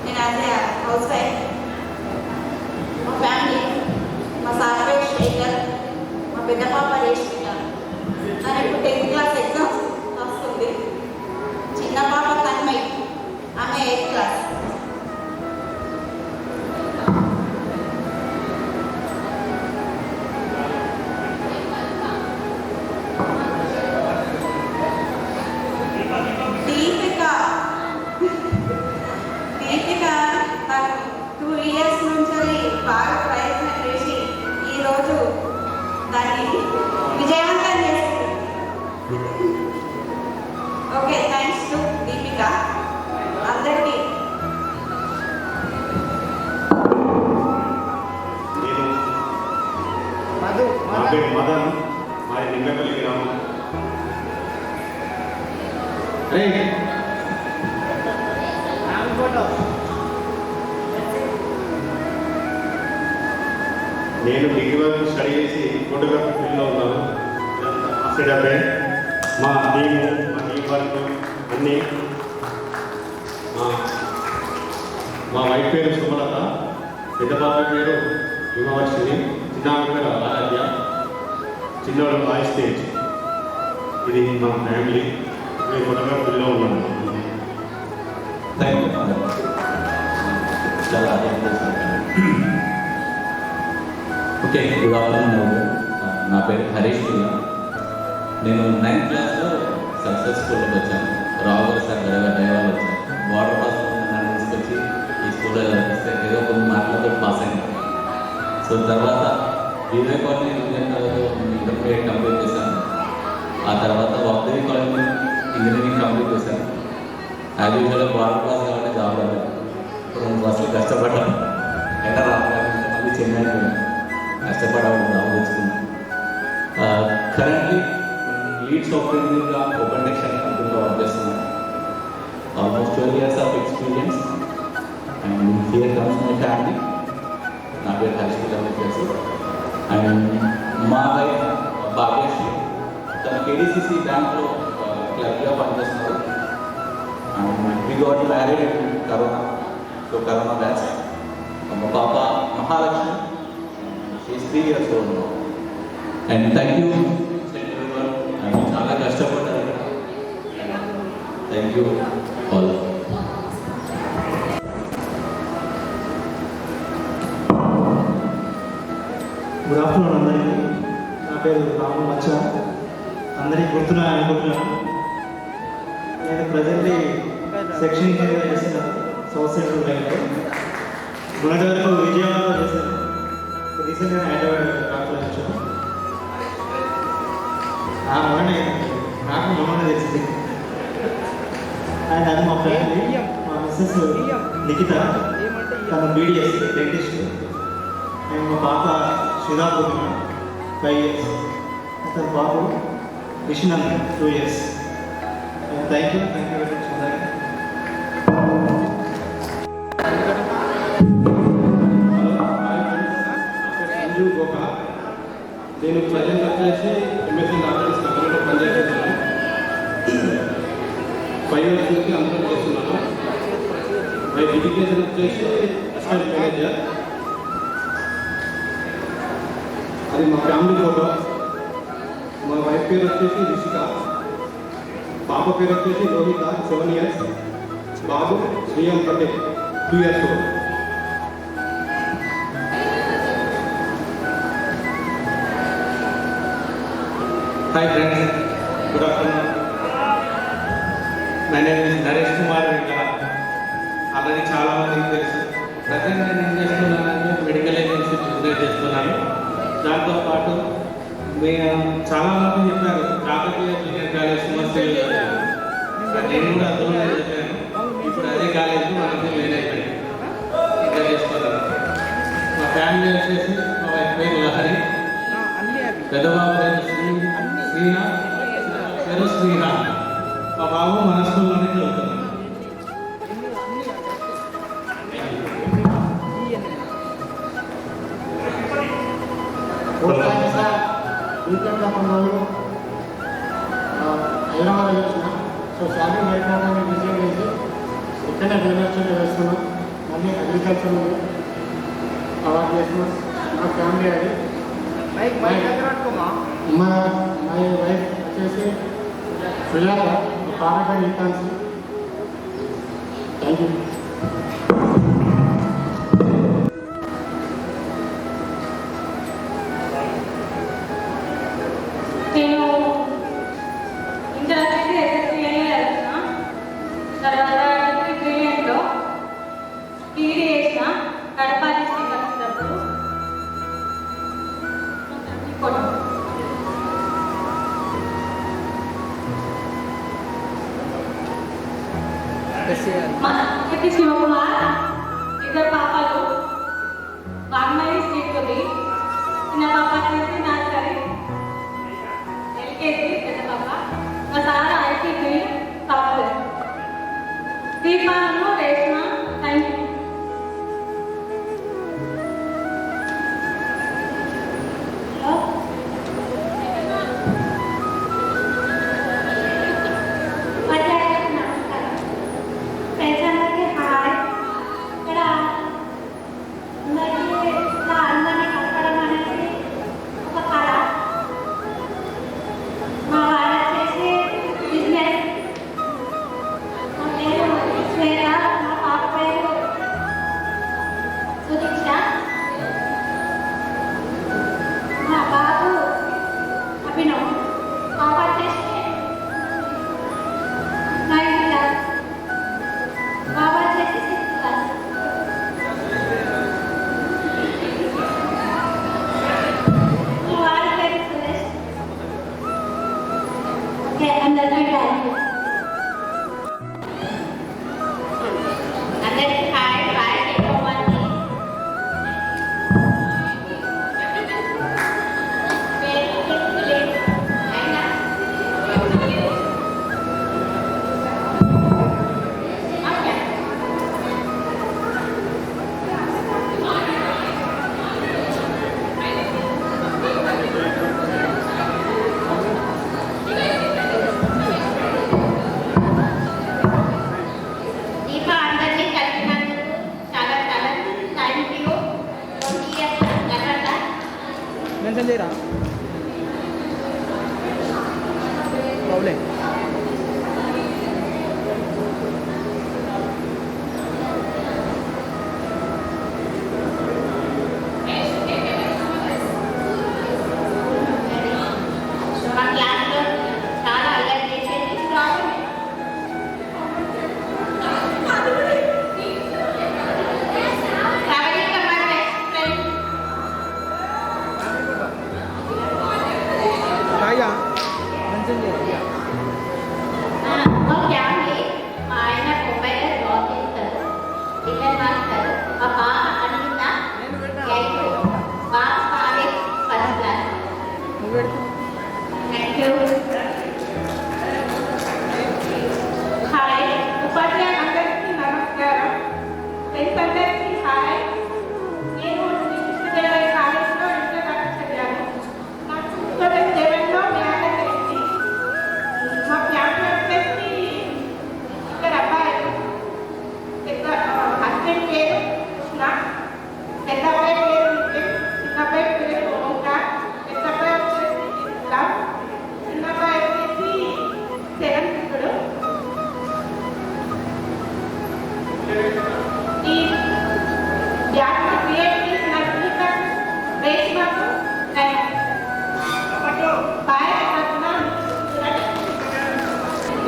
K: నేను యాజ్ ఏ హౌస్ వైఫ్. మా ఫ్యామిలీ, మా సార్ పేరు శేఖర్, మా పెద్ద పాప రేష్మిక. తను ఇప్పుడు 10th క్లాస్ ఎగ్జామ్స్ వస్తుంది. చిన్న పాప తన్మయ్, ఆమె 8th క్లాస్. దీపిక తను 2 years నుంచి బాగా ప్రయత్నం చేసి ఈరోజు దాన్ని విజయవంతం చేసింది. Okay, thanks to Deepika. అందరికీ
L: నా పేరు మదన్, మాది నిమ్మపల్లి గ్రామం. నేను డిగ్రీ వరకు స్టడీ చేసి ఫోటోగ్రఫీ ఫీల్డ్లో ఉన్నాను. అసలు మా టీము, మా టీం వర్క్ అన్నీ. మా వైఫ్ పేరు సుమలత, పెద్ద పాప పేరు హిమవర్షిని, చిన్న పేరు ఆరాధ్య, చిన్నవాడు వాయిస్ స్టేజ్. ఇది మా ఫ్యామిలీ. మేము ఫోటోగ్రఫీ ఫీల్డ్లో ఉన్నాము.
M: చాలా ఓకే, గుడ్ ఆఫ్టర్నూన్. నా పేరు హరీష్ పిల్ల. నేను 9th క్లాస్లో సక్సెస్ స్కూల్లోకి వచ్చాను. రావు గారు సార్ దయవాళ్ళు వచ్చాను. వాటర్ పాస్ నన్ను తీసుకొచ్చి ఈ స్కూల్లో చదివిస్తే ఏదో కొన్ని మార్కులతో పాస్ అయింది. సో తర్వాత వివేక్ కాలనీ ఇంటర్మీడియట్ కంప్లీట్ చేశాను. ఆ తర్వాత వాగ్దేవి కాలనీ ఇంజనీరింగ్ కంప్లీట్ చేశాను. యాజ్ యూజువల్గా వాటర్ పాస్ కాబట్టి జాబ్ రాలేదు. 2 బస్సులు కష్టపడ్డాను. అయినా రావడానికి మళ్ళీ చెన్నై కష్టపడాలి, జాబ్ తెచ్చుకున్నాను. కరెంట్లీ లీడ్ సాఫ్ట్వేర్ ఇంజనీర్గా ఓపెన్ టెక్స్ అనే కంపెనీలో వర్క్ చేస్తున్నాను. Almost 12 years of experience. And here comes my family. నా పేరు హరీష్ పిల్లలు. అండ్ మా వైఫ్ భాగ్యశ్రీ, తన కేడీసీసీ బ్యాంక్లో క్లబ్గా పనిచేస్తున్నారు. And we got married in corona. So corona batch. మా పాప Mahalakshmi, she is 3 years old now. And thank you and చాలా కష్టపడ్డారు ఇక్కడ. Thank you all.
C: Good afternoon అందరికీ. నా పేరు రాము మచ్చ. అందరికీ గుర్తున్నాను అనుకుంటున్నాను. నేను ప్రజెంట్లీ సెక్షన్ ఇంజనీర్ చేస్తున్నాను సౌత్ సెంట్రల్ బ్యాంక్లో. మొన్నటి వరకు విజయవాడలో చేశాను. రీసెంట్గా హైదరాబాద్ ట్రాన్స్ఫర్ వచ్చాను. నాకు మొన్న తెలిసింది. అండ్ అది మా ఫ్యామిలీ. మా మిస్సెస్ నిఖిత, తన BDS డెంటిస్ట్. అండ్ మా పాప సుధా పూర్ణిమ 5 years. తన బాబు విష్ణన్ 2 years. Thank you very much అందరికీ.
E: సంజీవ్ గోకా. నేను ప్రజెంట్ వచ్చేసి MSc డాక్టర్స్ కంపెనీలో పనిచేస్తున్నాను. 5 years నుంచి అందులో చేస్తున్నాను. మై ఎడ్యుకేషన్ వచ్చేసి అసిస్టెంట్ మేనేజర్. అది మా ఫ్యామిలీ ఫోటో. మా వైఫ్ పేరు వచ్చేసి రిషిక, పాప పేరు వచ్చేసి లోహిత 7 years, బాబు Shriyam Patel 2 years old. Hi friends, good afternoon. My name is Naresh Kumar Venkata. Already చాలా మందికి తెలుసు. ప్రజెంట్ నేను ఏం చేస్తున్నానంటే మెడికల్ ఏజెన్సీ బిజినెస్ చేస్తున్నాను. దాంతోపాటు చాలామంది చెప్పారు కాకతీయ జూనియర్ కాలేజ్ సమస్యలు. నేను కూడా అందులోనే చెప్పాను. ఇప్పుడు అదే కాలేజ్ మనకి మెయిన్ అయిపోయింది. ఇంకా చేస్తున్నాను. మా ఫ్యామిలీ వచ్చేసి మా వైఫ్ పేరు లహరి, పెద్దబాబు పేరు శ్రీనా, పేరు శ్రీహాన్. మా బాబు మన స్కూల్లోనే చదువుతున్నాను.
N: వీకెండ్లో కొన్ని రోజులు
E: హైదరాబాద్ చేసిన. సో శాలరీ లేకపోతే రిజైన్ చేసి ఇక్కడే యూనివర్సిటీలో వేస్తున్నాం. మళ్ళీ అగ్రికల్చర్ అవార్డు చేస్తున్నాం. మా ఫ్యామిలీ అది. మై వైఫ్ వచ్చేసి సుజాత, పాప ఇంకాన్సి. Thank you.
G: నేను ఇంటర్ వచ్చేసి ఎస్ఎస్సీలో వెళ్తున్నా. తర్వాత డిగ్రీలో డిగ్రీ చేసిన కడప డిస్ట్రిక్ట్ వచ్చినప్పుడు శివకుమార్, ఇద్దరు పాపలు, వాగ్మయి శ్రీపతి. చిన్న పాప వచ్చేసి నర్సరీ LKG, పెద్ద పాప. మా సార్ IT ఫీల్డ్ సాఫ్ట్వేర్. దీపాను రేష్మ. Thank you.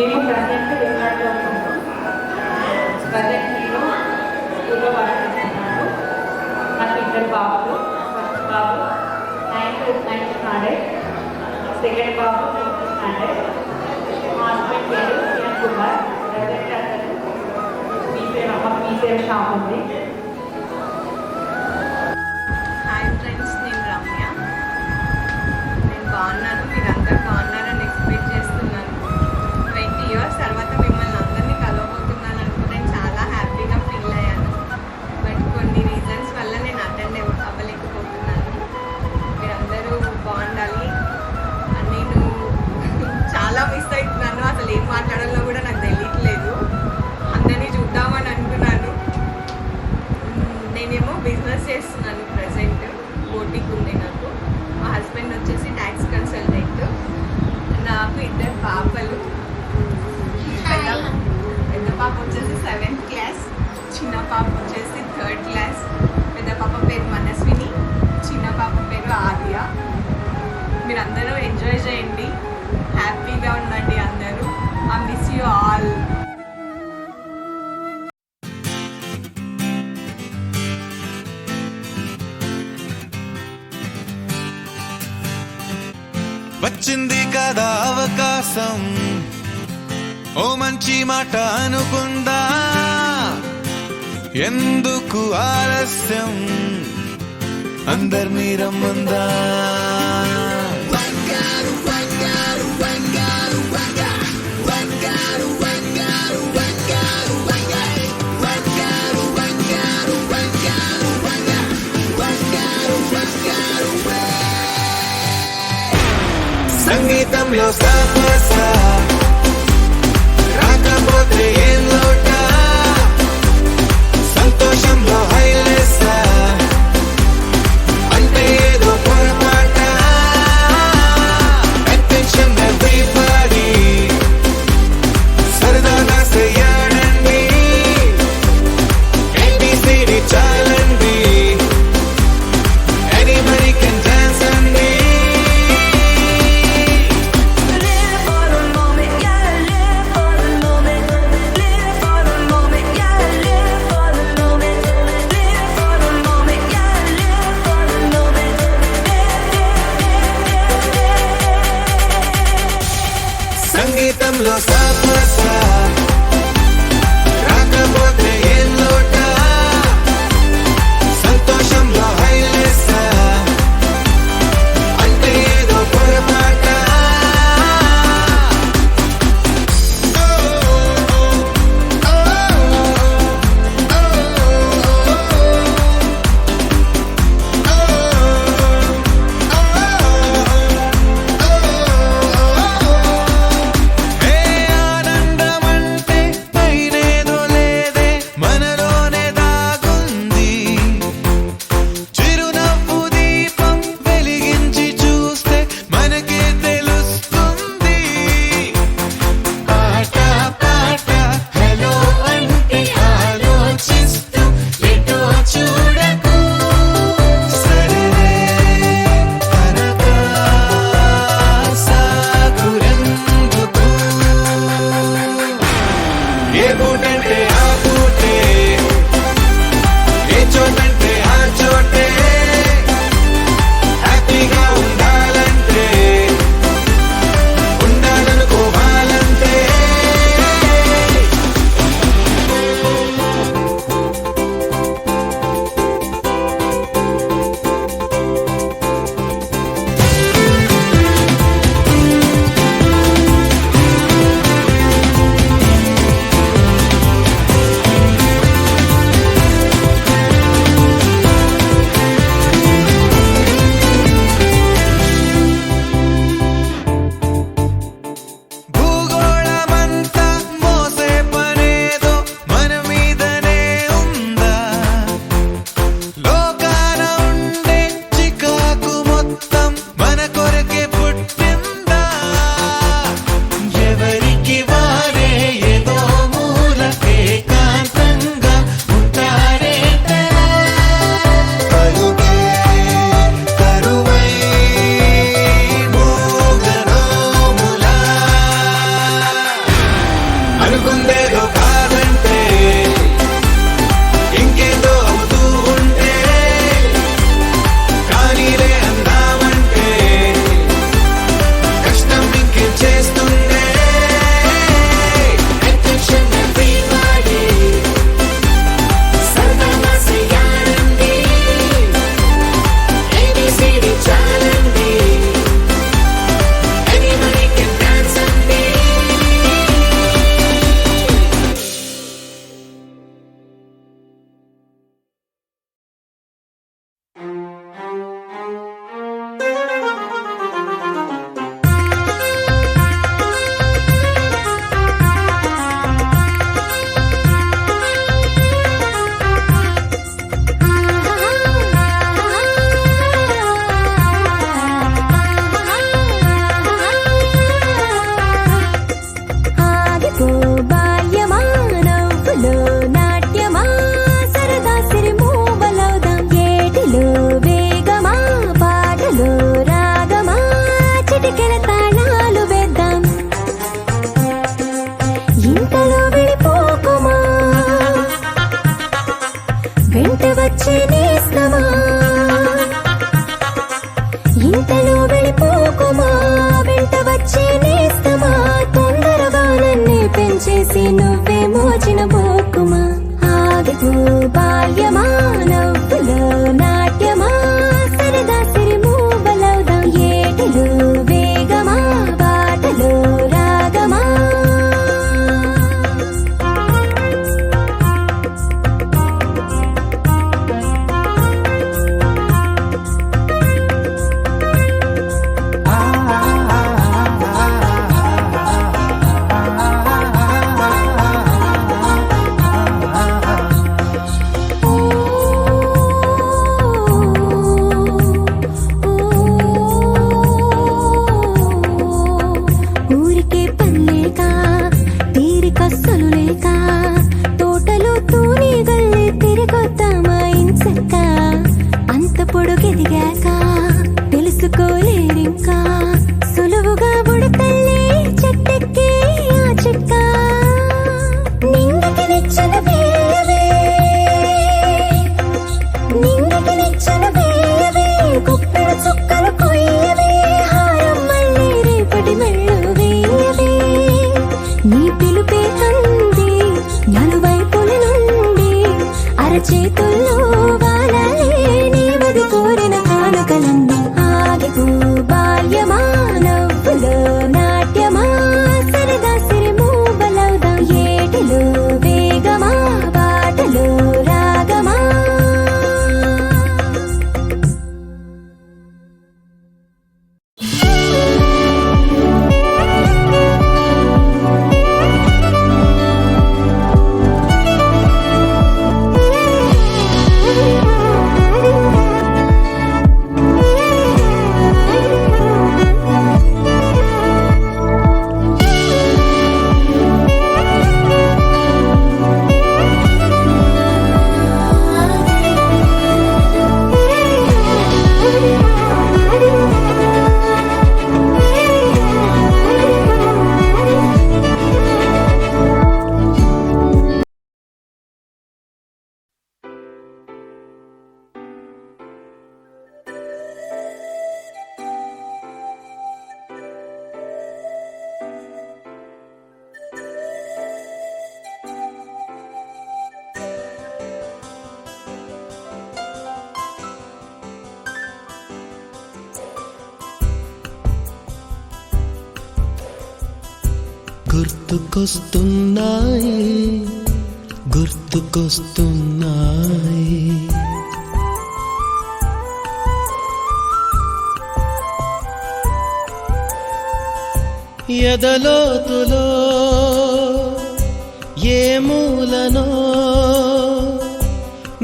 G: మేము ప్రజెంట్ విజయవాడలో ఉన్నాము. ప్రజెంట్ నేను స్కూల్లో వర్క్ చేస్తున్నాను. నాకు ఇద్దరు బాబులు. ఫస్ట్ బాబు 9th స్టాండర్డ్, సెకండ్ బాబు 5th స్టాండర్డ్. మా హస్బెండ్ పేరు కిరణ్ కుమార్. ప్రజెంట్ అతను మీసేవ షాప్ ఉంది.
N: హాయ్ ఫ్రెండ్స్, నేను రమ్య. నేను బాగున్నాను, మీరందరూ బాగున్నారని ఎక్స్పెక్ట్ చేస్తున్నాను. 20 years తర్వాత మిమ్మల్ని అందరినీ కలవబోతున్నాను అనుకుని నేను చాలా హ్యాపీగా ఫీల్ అయ్యాను. బట్ కొన్ని రీజన్స్ వల్ల నేను అటెండ్ అవ్వలేకపోతున్నాను. మీరందరూ బాగుండాలి అని నేను చాలా మిస్
O: వచ్చింది కదా అవకాశం, ఓ మంచి మాట అనుకుందా, ఎందుకు ఆలస్యం, అందర్నీ రమ్మందా. సంగీతంలో సాపసా రాకపోతే ఏం లోట, సంతోషంలో హైలేసా అంటే ఏదో పొరపాట. అటెన్షన్ ఎవ్రీబడీ సరదాగా చెయ్యాడండి, ABCD చాలండి, ఎనీబడీ కెన్ డాన్స్ అండి. సంగీతంలో సాపసా రాకపోతే ఏం లోట, సంతోషంలో హైలేసా అంటే ఏదో పొరపాట. ఏ ఆనందమంటే
P: నువ్వే మోచిన బోకుమా ఆగిపో బాల్యమా నవ్వులో నాట్యమా సరదా సిరి మూవలవుదాం ఏటిలో వేగమా బాటలో రాగమా ఊరికే పనిలేక తీరికస్సలు లేక తోటలో తూని గల్లి తిరిగొద్దామా ఇంచక్క అంత పొడుగెదిగాక తెలుసుకోలేరింకా సులువుగా బుడతల్లి చెట్టెక్కి ఆ చెక్క నింగికి నిచ్చెన వేయవే నింగికి నిచ్చెన వేయవే గుప్పెడు చుక్కలు కొయ్యవే హారం మళ్ళీ రేపటి మెళ్ళు వేయవే నీ పిలుపే అంది నలువైపుల నుండి అరచేతుల్లో వాలలే నీ వది కోరిన కానుకలన్నీ ఆగిపో బాల్యమా నవ్వులో నాట్యమా సరదా సిరి మూవలవుదాం ఏటిలో వేగమా బాటలో రాగమా
B: గుర్తుకొస్తున్నాయి గుర్తుకొస్తున్నాయి ఎదలోతులో ఏ మూలనో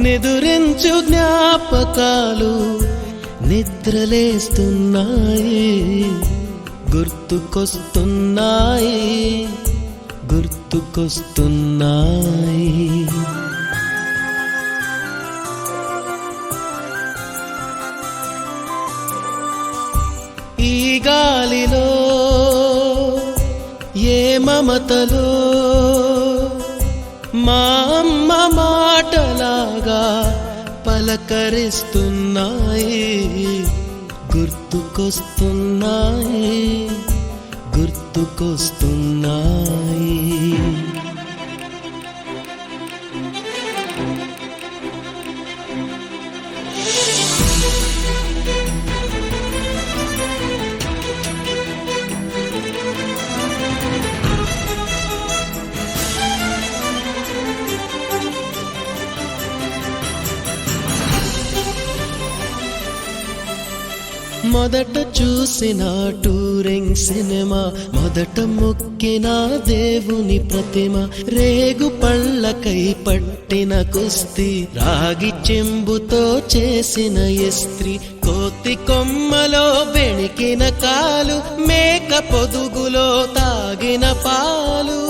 B: నిదురించు జ్ఞాపకాలు నిద్రలేస్తున్నాయి గుర్తుకొస్తున్నాయి గుర్తుకొస్తున్నాయి ఈ గాలిలో ఏ మమతలో మా అమ్మ మాటలాగా పలకరిస్తున్నాయి గుర్తుకొస్తున్నాయి గుర్తుకొస్తున్నాయి మొదట చూసిన టూరింగ్ సినిమా మొదట మొక్కిన దేవుని ప్రతిమ రేగు పళ్ళకై పట్టిన కుస్తీ రాగి చెంబుతో చేసిన ఇస్త్రీ కోతి కొమ్మలో బెణికిన కాలు మేక పొదుగులో తాగిన పాలు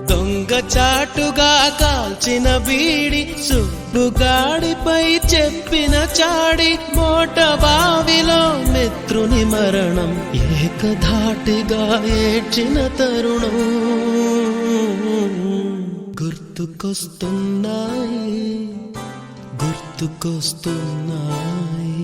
B: దొంగ చాటుగా కాల్చిన బీడి సుబ్బుగాడిపై చెప్పిన చాడి మోట బావిలో మిత్రుని మరణం ఏకధాటిగా ఏడ్చిన తరుణం గుర్తుకొస్తున్నాయి గుర్తుకొస్తున్నాయి.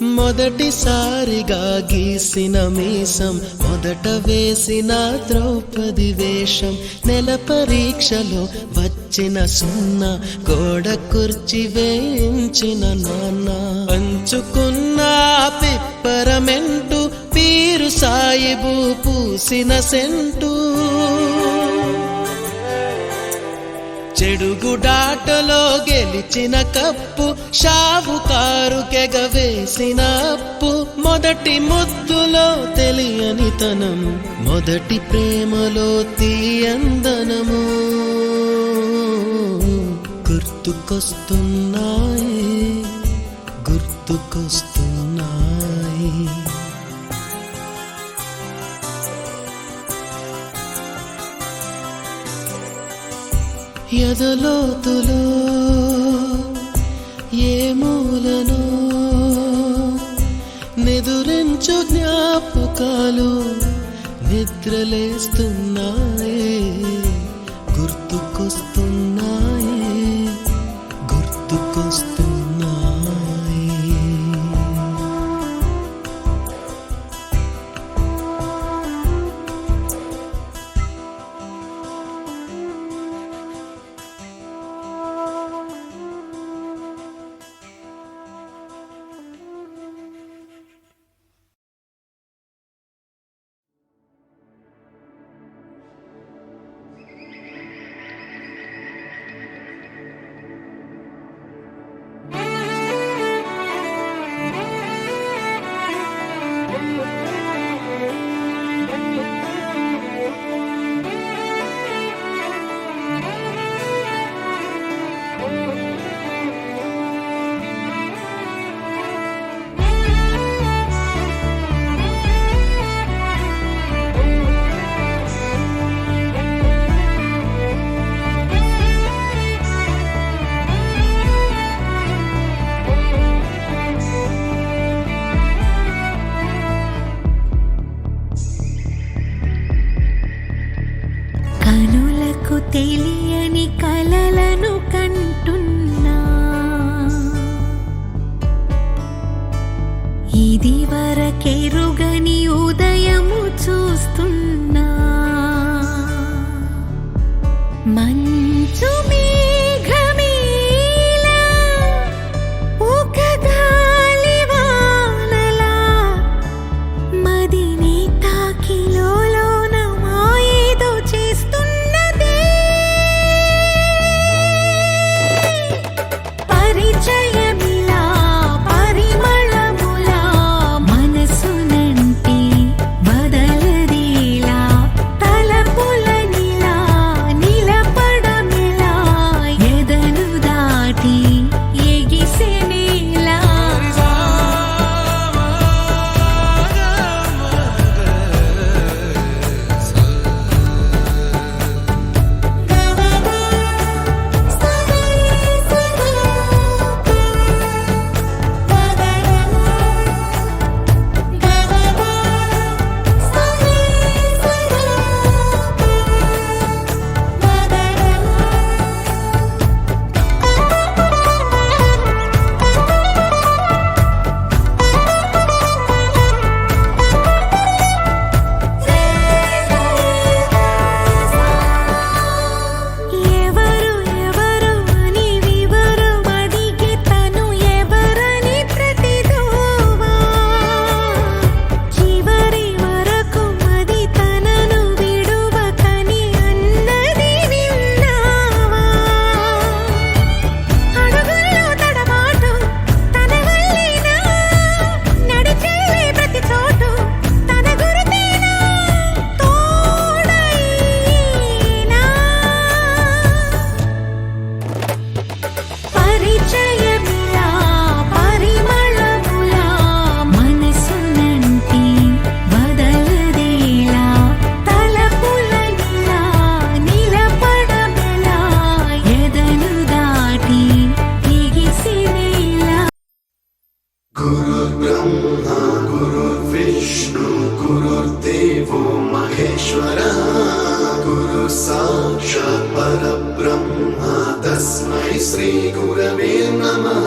B: మొదటిసారిగా గీసిన మీసం, మొదట వేసిన ద్రౌపది వేషం, నెల పరీక్షలో వచ్చిన సున్నా, గోడ కుర్చీ వేయించిన నాన్న, పంచుకున్న పిప్పరమెంటు, పీరు సాయిబు పూసిన సెంటు, చెడుగుడాటలో గెలిచిన కప్పు, షావుకారు కెగవేసిన అప్పు, మొదటి ముద్దులో తెలియని తనం, మొదటి ప్రేమలో తీయందనము గుర్తుకొస్తున్నాయి, గుర్తుకొస్తున్నాయి. ఎదలోతులో ఏ మూలను నిదురించు జ్ఞాపకాలు నిద్రలేస్తున్నాయి, గుర్తుకొస్తున్నాయి, గుర్తుకొస్తున్నాయి.
P: కనులకు తెలియని కలలను కంటున్నా, ఇది వరకెరుగని ఉదయము చూస్తున్నా, మంచు మేఘమేలా ఒక గాలివానలా మదిని తాకిలోన మాయేదో చేస్తున్నదే, పరిచయమిలా పరిమళములా మనసునంటి బదలదేలా, తలపులనిలా నిలపడమిలా ఎదను దాటి ఎగిసెనేలా. ఎవరు ఎవరు అని వివరం అడిగే తను ఎవరని ప్రతిదోవా, చివరి వరకు మది తనను విడువకని అన్నది విన్నావా, అడుగుల్లో తడబాటు తన వల్లేనా, నడిచెళ్ళే ప్రతి చోటు తన గురుతేనా, తోడైనా పరిచయమిలా పరిమళములా మనసునంటి బదలదేలా, తలపులనిలా నిలపడమెలా ఎదను దాటి ఎగిసినేలా.
A: गुरुर्ब्रह्मा गुरुर्विष्णु गुरुर्देवो महेश्वरः, गुरु साक्षात् परब्रह्मा तस्मै श्री गुरवे नमः.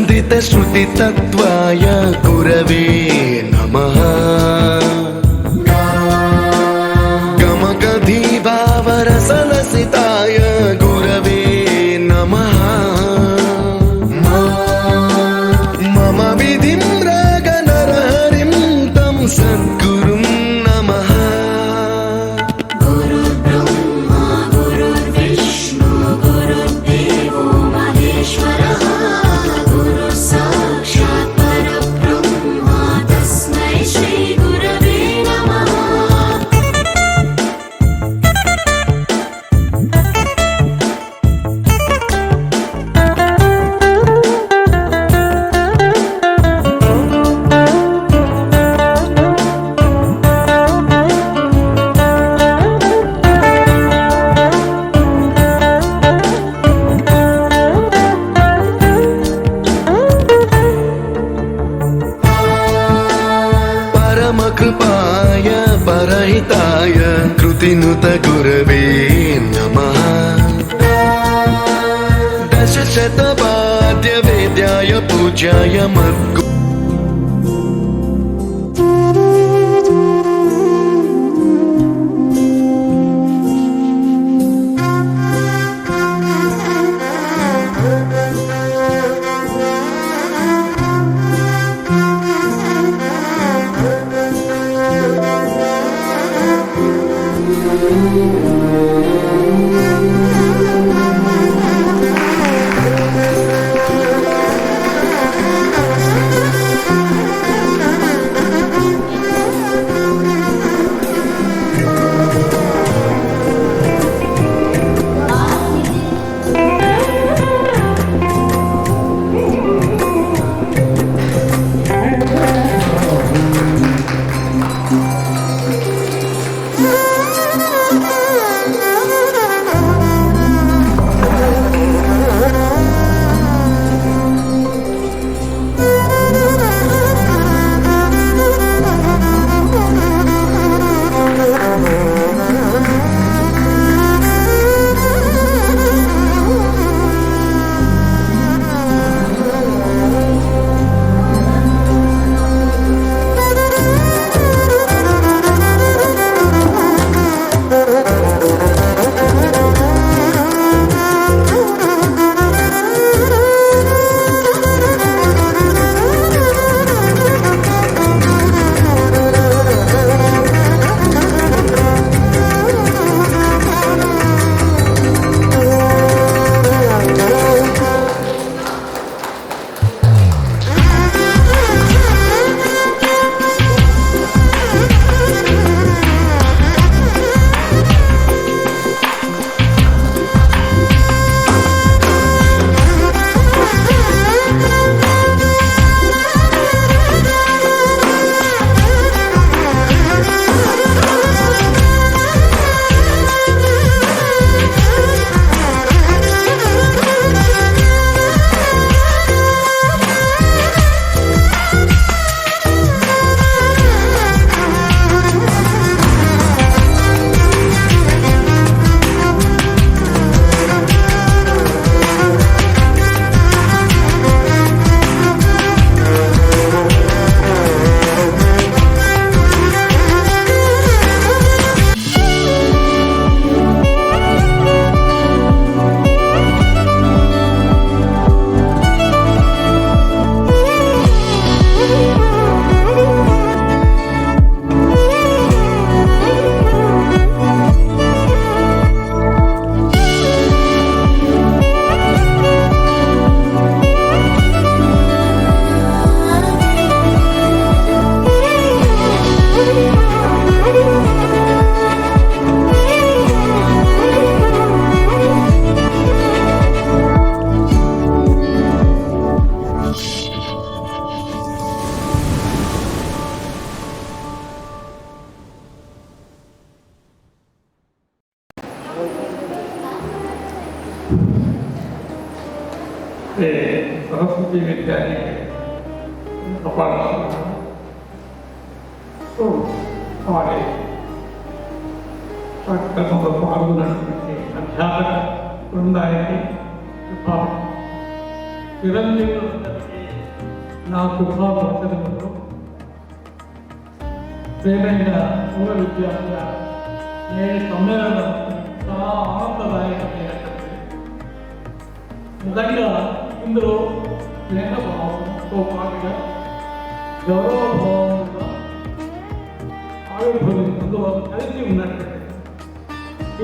B: श्रुतितत्त्वाय गुरवे नमः गमगधीभावरसलसिताय गुरवे नमः मम विधिं रागनरहरिं तं सद्गुरुं नमः
P: गुरुर्ब्रह्मा गुरुर्विष्णु गुरुर्देवो महेश्वरः गुरुः साक्षात् परब्रह्मा तस्मै श्री गुरवे नमः
B: परमकृपाय परहिताय कृतिनुत गुरवे नमः दशशतवाद्यवेद्याय पूज्याय मद्गु
E: सरस्वती विद्यालय अपार्ट हमारे कार्यक्रमों में पाल्गొన్నటువంటి అధ్యాపక బృందానికి
F: చిరంజీవులందరికీ నా శుభాకాంక్షలు. ప్రేమైన పూర్వ విద్యార్థుల నేటి సమ్మేళనం చాలా ఆనందదాయకమైనటువంటి. నిజంగా ఇందులో స్నేహ భావంతో పాటుగా గౌరవ భావం కూడా ఆవిర్భవించిందో కలిసి ఉన్నట్టు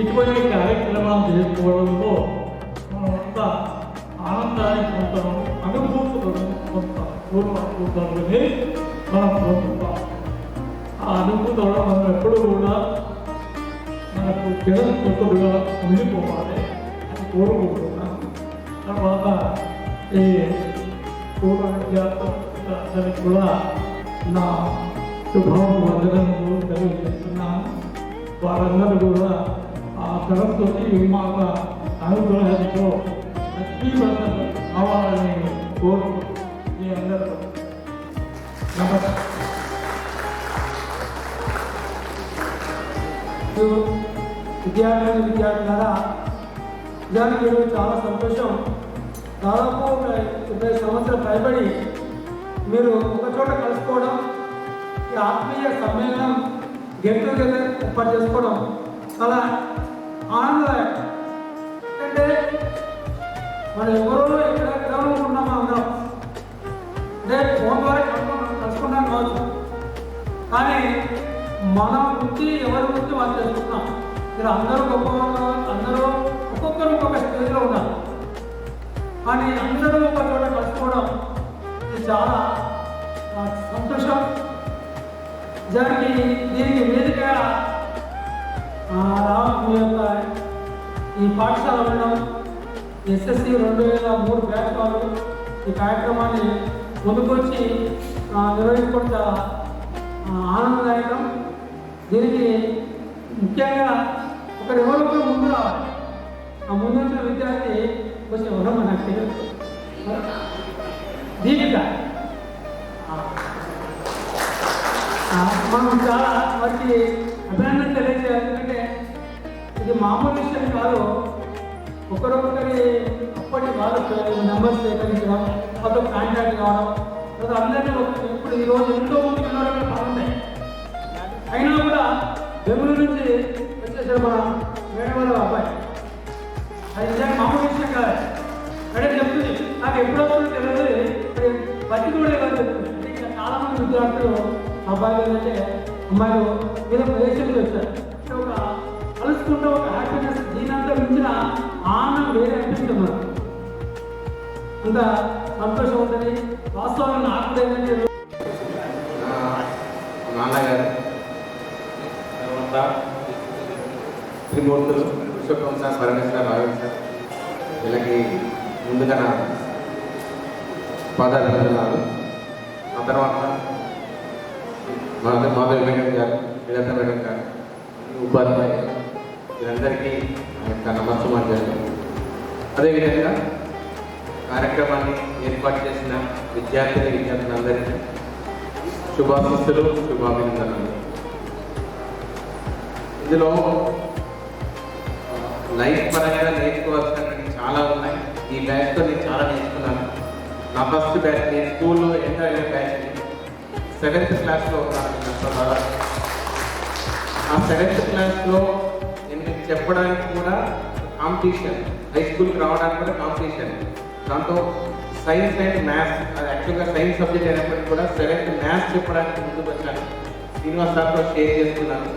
F: ఇటువంటి కార్యక్రమాలు చేసుకోవడంలో మనమంతా ఆనందాన్ని పొందడం, అనుభూతులను పొందుతాం. పూర్వభూతాలని మనం పొందుతాం. ఆ అనుభూతులను మనం ఎప్పుడు కూడా మనకు చిరస్మృతులుగా ఉండిపోవాలి అని కోరుకుంటున్నాం. తర్వాత ఈ పూర్వ విద్యార్థులందరికీ కూడా నా శుభాభివందనలు తెలియజేస్తున్నాను. వారందరూ కూడా ఆ సరస్వతి మాత అనుగ్రహంతో లక్ష్మీవంతం కావాలని కోరుకుంటున్నాను. మీ అందరూ నమస్కారం. విద్యార్థులారా, నిజానికి ఈరోజు చాలా సంతోషం. దాదాపు ఒక 20 సంవత్సరాల పైబడి మీరు ఒక చోట కలుసుకోవడం, ఈ ఆత్మీయ సమ్మేళనం, గెట్ టుగెదర్ ఏర్పాటు చేసుకోవడం చాలా ఆనందదాయకం. ఎందుకంటే మనం ఎవరో ఎక్కడ ఉన్నామో అందరం అంటే ఫోన్ ద్వారా కలుసుకున్నాం కావచ్చు, కానీ మన గురించి ఎవరి గురించి వాళ్ళు తెలుసుకున్నాం. మీరు అందరూ గొప్పవాళ్ళు, అందరూ ఒక్కొక్కరు ఒక్కొక్క స్థితిలో ఉన్నారు, కానీ అందరూ ఒక చోట కలుసుకోవడం ఇది చాలా సంతోషం. దానికి దీనికి వేదికగా మీ యొక్క ఈ పాఠశాల ఉండడం, SSC 2003 బ్యాచ్ వాళ్ళు ఈ కార్యక్రమాన్ని ముందుకొచ్చి నిర్వహించుకోవడం చాలా ఆనందదాయకం. దీనికి ముఖ్యంగా ఎవరో ముందు రావాలి. ఆ ముందు వచ్చిన విద్యార్థి కొంచెం ఎవరో మనకు తెలియదు, దీపిక. మనం చాలా వారికి అభినందన తెలియజేయాలి. ఎందుకంటే ఇది మామూలు విషయం కాదు. ఒకరొకరి అప్పటి వాళ్ళు నెంబర్స్ సేకరించడం, వాళ్ళతో కాంటాక్ట్ కావడం, తర్వాత అందరినీ ఇప్పుడు ఈరోజు ఎంతో మంది పిల్లలు బాగుంటాయి. అయినా కూడా బెంగళూరు నుంచి వచ్చేసారు మన మేడం వాళ్ళ అబ్బాయి. అది నిజంగా మామూలు విషయం కాదు. అంటే చెప్తుంది, నాకు ఎప్పుడు వస్తుందో తెలియదు, బట్టి కూడా ఇలా చెప్తుంది. అంటే ఇంకా చాలామంది విద్యార్థులు అబ్బాయిలు ఏంటంటే అమ్మాయిలు మీద ప్రదేశానికి వచ్చారు. అంటే ఒక కలుసుకుంటే ఒక హ్యాపీనెస్, దీనంతా మించిన ఆనందం వేరే అనిపిస్తుంది మనకు. అంత సంతోషం ఉంటుంది. వాస్తవంగా నాకు కూడా ఏంటంటే
Q: నాన్నగారు, తర్వాత త్రిమూర్తులు విశ్వప్రభు సార్, పరమేశ్వర రావు సార్, వీళ్ళకి ముందుగా నా పాదాభివందనాలు. ఆ తర్వాత మాధవి మేడం గారు, వీళ్ళంతా మేడం గారు, ఉపాధ్యాయులు, వీళ్ళందరికీ నా యొక్క నమస్కారం. అదేవిధంగా కార్యక్రమాన్ని ఏర్పాటు చేసిన విద్యార్థులందరికీ శుభాశీస్సులు, శుభాభినందనలు. ఇందులో లైఫ్ పరంగా నేర్చుకోవాల్సినటువంటి చాలా ఉన్నాయి. ఈ బ్యాచ్తో నేను చాలా నేర్చుకున్నాను. నా ఫస్ట్ బ్యాచ్, నేను స్కూల్లో ఎంటర్ అయిన బ్యాచ్ 7th క్లాస్లో ఉన్నాను. ఆ 7th క్లాస్లో నేను మీకు చెప్పడానికి కూడా కాంపిటీషన్, హై స్కూల్కి రావడానికి కూడా కాంపిటీషన్. దాంతో సైన్స్ అండ్ మ్యాథ్స్, అది యాక్చువల్గా సైన్స్ సబ్జెక్ట్ అయినప్పటికీ కూడా 7th మ్యాథ్స్ చెప్పడానికి ముందుకు వచ్చాను. శ్రీనివాస్ సార్తో షేర్ చేసుకున్నాను.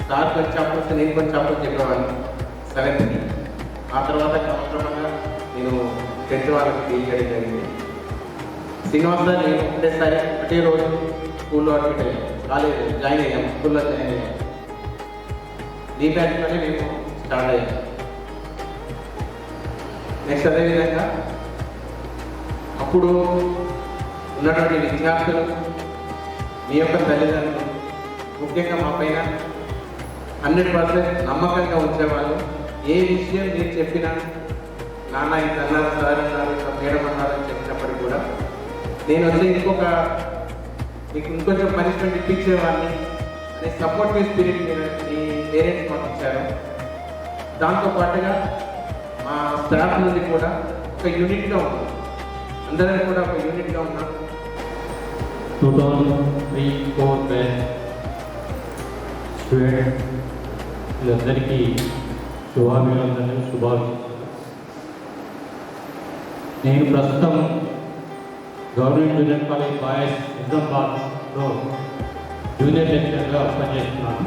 Q: సార్ కొంచెం చాప్టర్స్, నేను కొంచెం చాప్టర్స్ చెప్పేవాడిని 7th. ఆ తర్వాత క్రమక్రమంగా నేను 10th వాళ్ళకి టీచ్ చేయడం జరిగింది. శ్రీనివాస్ సార్ నేను ఒకటే రోజు స్కూల్లో అడ్మిట్ అయ్యాం, కాలేజ్ జాయిన్ అయ్యాం, స్కూల్లో జాయిన్ అయ్యాం. ఈ బ్యాచ్లోనే మేము స్టార్ట్ అయ్యాం. నెక్స్ట్ అదేవిధంగా అప్పుడు ఉన్నటువంటి విద్యార్థులు, మీ యొక్క తల్లిదండ్రులు ముఖ్యంగా మా పైన 100% నమ్మకంగా ఉంచేవాళ్ళు. ఏ విషయం మీరు చెప్పినా, నాన్న ఇంత అన్నారు, సార్ అన్నారు, ఇంత మేడం అన్నారని చెప్పినప్పటికీ కూడా నేను వచ్చి మీకు ఇంకొంచెం పనిష్మెంట్ ఇప్పించేవాడిని అనే సపోర్టివ్ స్పిరిట్ మీ పేరెంట్స్ మాకు ఇచ్చారు. దాంతోపాటుగా మా స్టాఫ్ నుండి కూడా ఒక యూనిట్గా ఉంది. అందరం కూడా ఒక యూనిట్గా ఉన్నాం.
R: 2003-4 బ్యాచ్ స్టూడెంట్స్ వీళ్ళందరికీ శుభాభినందనలు, శుభాకాంక్షలు. నేను ప్రస్తుతం గవర్నమెంట్ జూనియర్ కాలేజ్ బాయ్స్ నిజామాబాద్లో జూనియర్ లెక్చరర్గా పనిచేస్తున్నాను.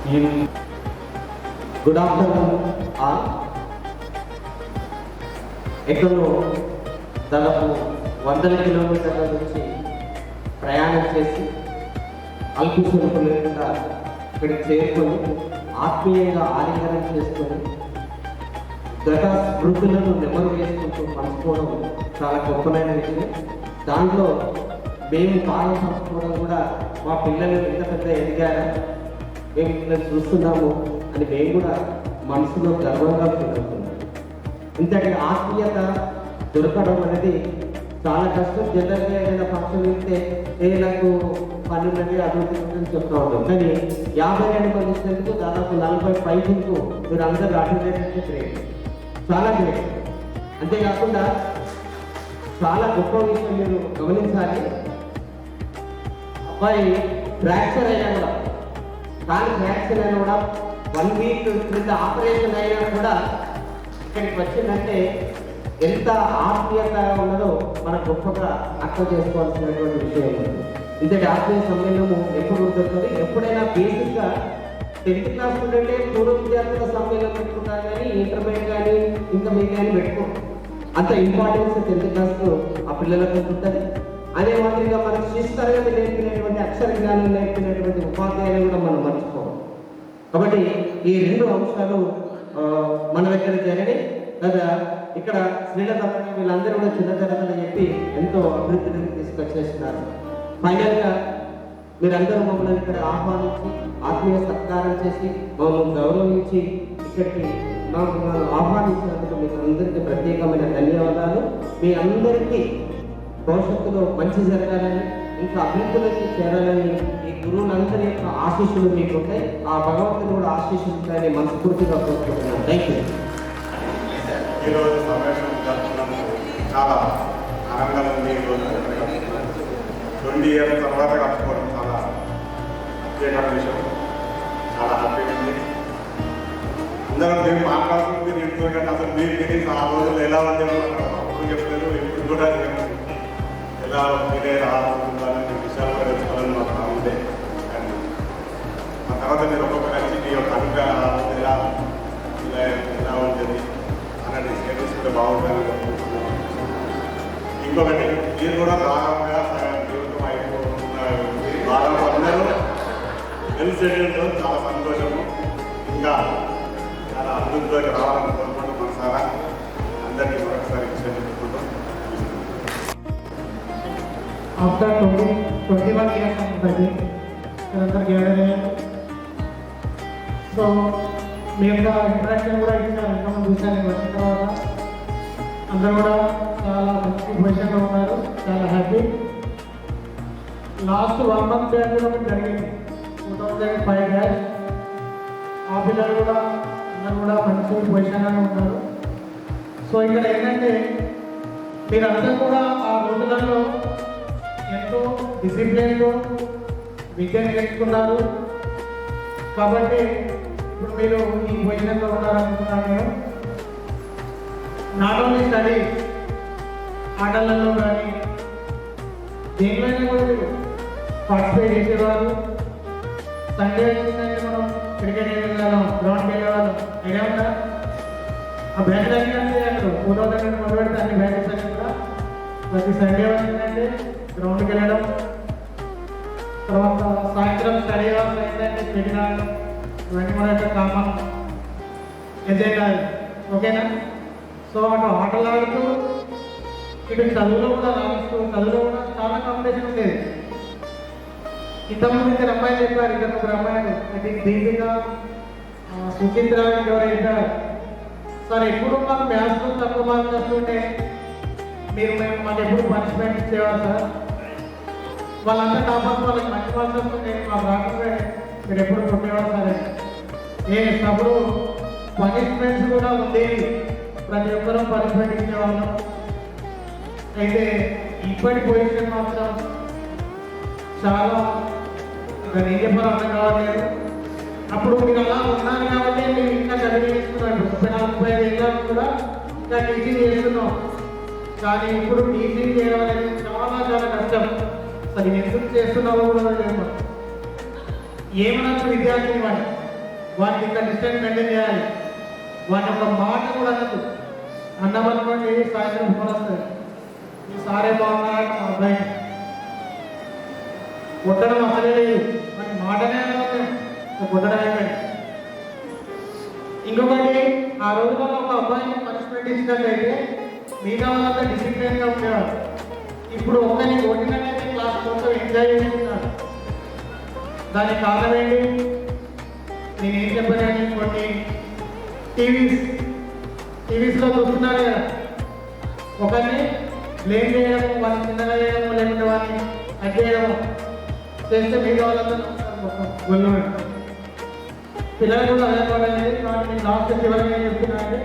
R: నేను
I: గుడ్ ఆఫ్టర్నూన్ ఆల్. ఎక్కడో దాదాపు 100 కిలోమీటర్ల నుంచి ప్రయాణం చేసి అల్పుసొలుపు లేకుండా ఇక్కడికి చేరుకొని ఆత్మీయంగా ఆలింగనం చేసుకొని గత స్మృతులను నెమరు వేసుకుంటూ పంచుకోవడం చాలా గొప్పమైన విషయం. దాంట్లో మేము భాగం పంచుకోవడం కూడా మా పిల్లలు ఎంత పెద్ద ఎదిగారా, మేము పిల్లలు చూస్తున్నాము అని మేము కూడా మనసులో గర్వంగా ఫీల్ అవుతున్నాం. ఇంతటి ఆత్మీయత దొరకడం అనేది చాలా కష్టం. జనరల్గా ఏదైనా ఫంక్షన్ ఇస్తే నాకు పని ఉన్నది అభివృద్ధి ఉందని చెప్తా ఉంటాం. కానీ 52 మంది ఇచ్చినందుకు దాదాపు 40 పైకి మీరు అందరూ అటెండ్ అయితే గ్రేట్, చాలా గ్రేట్. అంతేకాకుండా చాలా గొప్ప విషయం మీరు గమనించాలి. అబ్బాయి ఫ్రాక్చర్ అయినా కూడా, కానీ ఫ్రాక్చర్ అయినా కూడా 1 వీక్ క్రింద ఆపరేషన్ అయినా కూడా ఇక్కడికి వచ్చిందంటే ఎంత ఆత్మీయత ఉన్నదో మనం గొప్పగా అర్థం చేసుకోవాల్సినటువంటి విషయం ఉంది. ఇంతటి ఆత్మీయ సమ్మేళనము ఎప్పుడు దొరుకుతుంది? ఎప్పుడైనా బేసిక్గా 10th క్లాస్ స్టూడెంటే పూర్వ విద్యార్థుల సమ్మేళనం పెట్టుకుంటారు, కానీ ఇంటర్మీడియట్ కానీ ఇంకా మీకు కానీ పెట్టుకోం. అంత ఇంపార్టెన్స్ 10th క్లాస్లో ఆ పిల్లలకు ఉంటుంది. అదే మాదిరిగా మనకు శిస్తరగతి నేర్పినటువంటి అక్షర జ్ఞానం నేర్పినటువంటి ఉపాధ్యాయులు కూడా మనం మర్చిపోవాలి. కాబట్టి ఈ 2 అంశాలు మన దగ్గర జరిగినాయి కదా. ఇక్కడ శ్రీలత వీళ్ళందరూ కూడా చిన్న తరగతులు చెప్పి ఎంతో అభివృద్ధిని తీసుకొచ్చేస్తున్నారు. ఫైనల్గా మీరందరూ మమ్మల్ని ఇక్కడ ఆహ్వానించి ఆత్మీయ సత్కారం చేసి మమ్మల్ని గౌరవించి ఇక్కడికి మనం ఆహ్వానించినందుకు మీకు అందరికీ ప్రత్యేకమైన ధన్యవాదాలు. మీ అందరికీ భవిష్యత్తులో మంచి జరగాలని, ఇంకా అభివృద్ధిలోకి చేరాలని ఈ గురువులందరి యొక్క ఆశీస్సులు మీకుంటాయి. ఆ భగవంతుని కూడా ఆశీస్సులుంటాయని మనస్ఫూర్తిగా కోరుకుంటున్నాను. Thank you.
L: ఈరోజు సమావేశం జరుపుకున్నందుకు చాలా ఆనందంగా ఉంది. ఈరోజు 20 years తర్వాత కలుసుకోవడం చాలా ప్రత్యేకమైన విషయం, చాలా హ్యాపీగా ఉంది. అందరం మేము మాట్లాడుతుంది నింటుంది, కానీ అసలు మీ ఫీలింగ్స్ ఆ రోజులు ఎలా ఉండేవాళ్ళు అప్పుడు చెప్పలేదు, ఇప్పుడు కూడా ఎలా మీరే రావాలనుకుంటారని విషయాలు కూడా తెలుసుకోవాలని మాకు ఉండే. అండ్ ఆ తర్వాత మీరు ఒక్కొక్క వచ్చి మీ యొక్క అభిప్రాయం ఎలా ఎలా ఉంటుంది అన్నది స్టేటస్ కూడా బాగుంటుందని అనుకుంటున్నాను. ఇంకొకటి మీరు కూడా భాగంగా జీవితం అయిపోతున్నారు. భాగం అందరూ వెల్ సెటిల్డ్తో చాలా సంతోషము, ఇంకా చాలా అభివృద్ధిలోకి రావాలని కోరుకుంటూ మనసారా అందరికీ మరొకసారి చెప్పుకుంటాం.
E: ఆఫ్టర్ 21 years ఉంటుంది అందరు గ్యాదర్ అయ్యారు. సో మీ యొక్క ఇంటరాక్షన్ కూడా ఇచ్చారు. ఎంతమంది చూశాను వచ్చిన తర్వాత అందరూ కూడా చాలా మంచి పొజిషన్లో ఉన్నారు, చాలా హ్యాపీ. లాస్ట్ 1 month బ్యాక్ కూడా జరిగింది 2005 బ్యాచ్. ఆ పిల్లలు కూడా అందరూ కూడా మంచి పొజిషన్లో ఉన్నారు. సో ఇక్కడ ఏంటంటే మీరందరూ కూడా ఆ రోజులలో ఎంతో డిసిప్లిన్లో విద్యను నేర్చుకున్నారు. కాబట్టి ఇప్పుడు మీరు ఈ పొజిషన్లో ఉన్నారనుకుంటున్నాను నేను. నాట్ ఓన్లీ స్టడీ, ఆటలలో కానీ దేనిలోనే కూడా మీరు పార్టిసిపేట్ చేసేవారు. సండే వచ్చిందంటే మనం క్రికెట్ వెళ్ళేవాళ్ళం, గ్రౌండ్కి వెళ్ళేవాళ్ళం. ఐడియా ఉందా? ఆ బ్యాచెస్ అన్నీ అంటే అక్కడ 2000 మొదలు పెడితే అన్ని బ్యాచెస్ అన్నీ కూడా ప్రతి సండే వచ్చిందంటే గ్రౌండ్కి వెళ్ళడం, తర్వాత సాయంత్రం స్టడీ అవర్స్ అయిందంటే క్రికెట్ ఆడడం, ఇవన్నీ మన యొక్క కామన్ ఎజెండా. ఓకేనా? సో అటు ఆటలు ఆడుతూ ఇటు చదువులో కూడా రాణిస్తూ, చదువులో కూడా చాలా కాంపిటీషన్ ఉండేది. ఇంతకుముందు ఇద్దరు అమ్మాయిలు చెప్పారు, ఇద్దరు 3 అమ్మాయిలు, అది దీపిక, సుచిత్ర ఎవరైతే సార్ ఎప్పుడు మాకు మ్యాథ్స్లో తక్కువ మార్క్స్ వస్తుంటే మేము మాకు ఎప్పుడు పనిష్మెంట్ ఇచ్చేవారు సార్. వాళ్ళంతా టాపర్స్, వాళ్ళకి మంచి మార్క్స్ వస్తుంటే మాకు రాకుండా మీరు ఎప్పుడు కొట్టేవారు సార్. అప్పుడు పనిష్మెంట్స్ కూడా ఉండేవి, ప్రతి ఒక్కరూ పనిష్మెంట్ ఇచ్చేవాళ్ళం. అయితే ఇప్పటి పొజిషన్ మాత్రం చాలా ఏం చెప్పాలో అర్థం కావట్లేదు. అప్పుడు మీరు అలా ఉన్నారు కాబట్టి మీరు ఇంకా చదివి చేస్తున్నారు. 34-35 ఏళ్ళకు కూడా ఇంకా టీచింగ్ చేస్తున్నాం. కానీ ఇప్పుడు టీచింగ్ చేయడం అనేది చాలా చాలా కష్టం. అది ఎందుకు చేస్తున్నావో కూడా లేదు. ఏమనొచ్చు విద్యార్థిని వాడికి ఇంకా డిస్టెన్స్ మెయింటైన్ చేయాలి. వాటి ఒక మాట కూడా అనదు. అన్నమనుకోండి సాయంత్రం ఫోన్ వస్తుంది, ఈ సారే బాగున్నాడు మా అబ్బాయి కొట్టడం అసలే లేదు, వాటి మాటనే అనవద్దు, కొట్టడం అయిపోయింది. ఇంకొకటి, ఆ రోజుల్లో ఒక అబ్బాయికి పనిష్మెంట్ ఇచ్చినట్లయితే మిగతా వాళ్ళంతా డిసిప్లిన్గా ఉండేవాడు. ఇప్పుడు ఒక్కరిని కొట్టినట్లయితే క్లాస్ మొత్తం ఎంజాయ్ చేస్తున్నారు. దానికి కారణం ఏంటి? నేనేం చెప్పానని కొన్ని టీవీస్లో చూస్తున్నారు కదా, ఒకరిని బ్లేమ్ చేయడము, వాళ్ళని చిన్నగా చేయడము, లేకుంటే వాళ్ళని అడ్డేయడము చేస్తే మిగతా వాళ్ళంతా గొల్లు. పిల్లలు కూడా అదే పడాలి. కాబట్టి నేను లాస్ట్ చివరికి ఏం చెప్తున్నానంటే,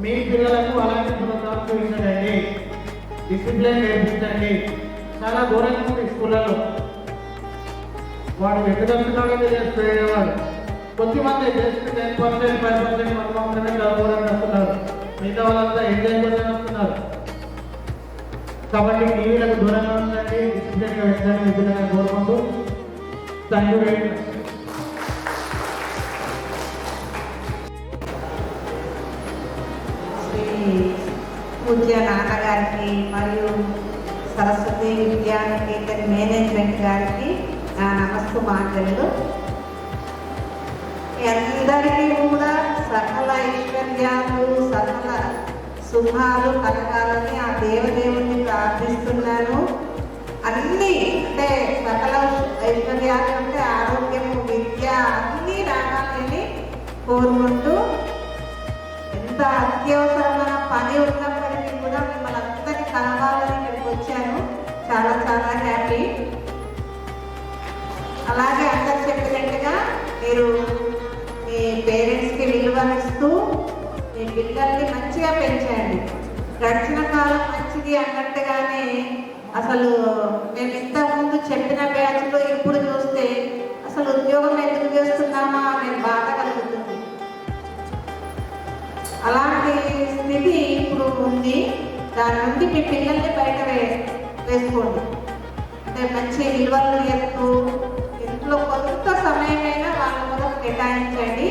E: మీ పిల్లలకు అలాంటి ప్రోగ్రామ్స్ చూపించండి, డిసిప్లిన్ నేర్పించండి. చాలా ఘోరంగా ఉంది స్కూళ్ళలో. వాడు ఎక్కడొస్తున్నాడో తెలియజేవాడు. కొద్దిమంది జస్ట్ 10%, 5% మంది మాత్రమే చదువుకోవడానికి వస్తున్నారు, మిగతా వాళ్ళంతా ఎంజాయ్ కోసం వస్తున్నారు. కాబట్టి టీవీలకు దూరంగా ఉండండి, డిసిప్లిన్గా పెట్టండి, విధంగా కోరుకుంటూ థ్యాంక్ యూ వెరీ మచ్.
K: పూజ్య నాన్నగారికి మరియు సరస్వతి విద్యానికేతన్ మేనేజ్మెంట్ గారికి నా నమస్కారాలు. అందరికీ కూడా సకల ఐశ్వర్యాలు, సకల శుభాలు కలగాలని ఆ దేవదేవుని ప్రార్థిస్తున్నాను. అన్నీ అంటే సకల ఐశ్వర్యాలు అంటే ఆరోగ్యము, విద్య అన్నీ రావాలని కోరుకుంటూ, ఎంత అత్యవసరమైన పని ఉన్నప్పటికీ కూడా మిమ్మల్ని అందరినీ కలవాలని ఇక్కడికి వచ్చాను. చాలా చాలా హ్యాపీ. అలాగే అందరు చెప్పినట్టుగా మీరు మీ పేరెంట్స్కి విలువనిస్తూ మీ పిల్లల్ని మంచిగా పెంచండి. గడిచిన కాలం మంచిది అన్నట్టుగానే అసలు మేము ఇంతకుముందు చెప్పిన బ్యాచ్లో ఇప్పుడు చూస్తే అసలు ఉద్యోగం ఎందుకు చేస్తున్నామా అనే బాధ కలుగుతుంది. అలాంటి స్థితి ఇప్పుడు ఉంది. దాని నుండి మీ పిల్లల్ని బయట వేసుకోండి. అంటే మంచి విలువలు నేర్పుతూ ఇంట్లో కొంత సమయమైనా వాళ్ళ కోసం కేటాయించండి.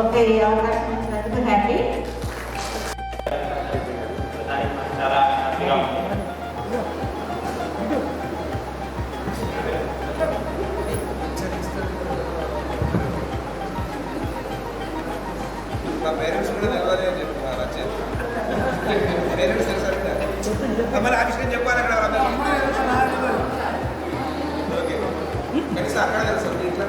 K: ఓకే, ఈ అవకాశం ఇచ్చినందుకు హ్యాపీ.
E: చాలా హ్యాపీగా ఉంది.
S: మా పేరెంట్స్ కూడా నిలవాలి అని చెప్తున్నారు. పేరెంట్స్ తెలుసా మరి ఆ విషయం చెప్పాలి అక్కడ. ఓకే, కనీసం అక్కడ తెలుసు ఇట్లా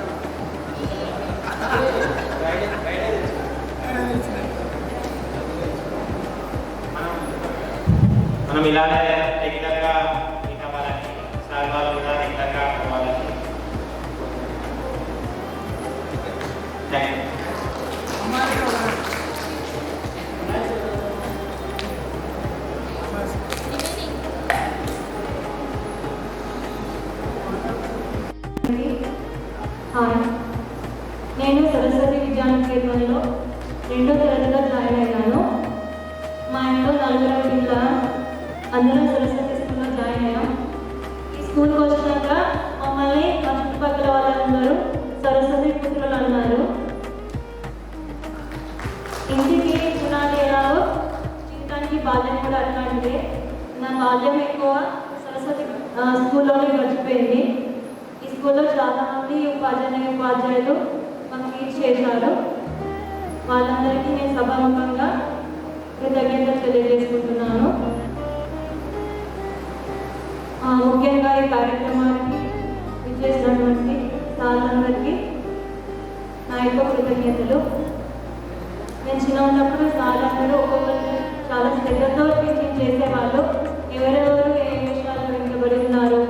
E: మనం ఇలానే రెగ్యులర్గా మీట్ అవ్వాలని, సార్ వాళ్ళు కూడా రెగ్యులర్గా అవ్వాలని. Thank you.
G: హాయ్, నేను సరస్వతి విద్యానికేతన్లో 2వ తరగతిలో జాయిన్ అయినాను. మా ఇంట్లో 4 పిల్ల అందరం సరస్వతి స్కూల్లో జాయిన్ అయ్యాం. ఈ స్కూల్కి వచ్చినాక మమ్మల్ని మా చుట్టుపక్కల వాళ్ళందరూ సరస్వతి పుత్రులు అన్నారు. ఇంటికి పునాది ఎలాగో జీవితానికి బాల్యం కూడా అట్లాంటిదే. నా బాల్యం ఎక్కువ సరస్వతి స్కూల్లోనే గడిచిపోయింది. ఈ స్కూల్లో చాలామంది ఉపాధ్యాయులు మాకు టీచ్ చేశారు. వాళ్ళందరికీ నేను సభాముఖంగా కృతజ్ఞతలు తెలియజేసుకుంటున్నాను. ముఖ్యంగా ఈ కార్యక్రమానికి విచ్చేసినటువంటి సార్లందరికీ నా యొక్క కృతజ్ఞతలు. నేను చిన్న ఉన్నప్పుడు సార్లందరూ ఒక్కొక్కరు చాలా శ్రద్ధతో టీచింగ్ చేసేవాళ్ళు. ఎవరెవరు ఏ విషయాలు వెనుకబడి ఉన్నారు,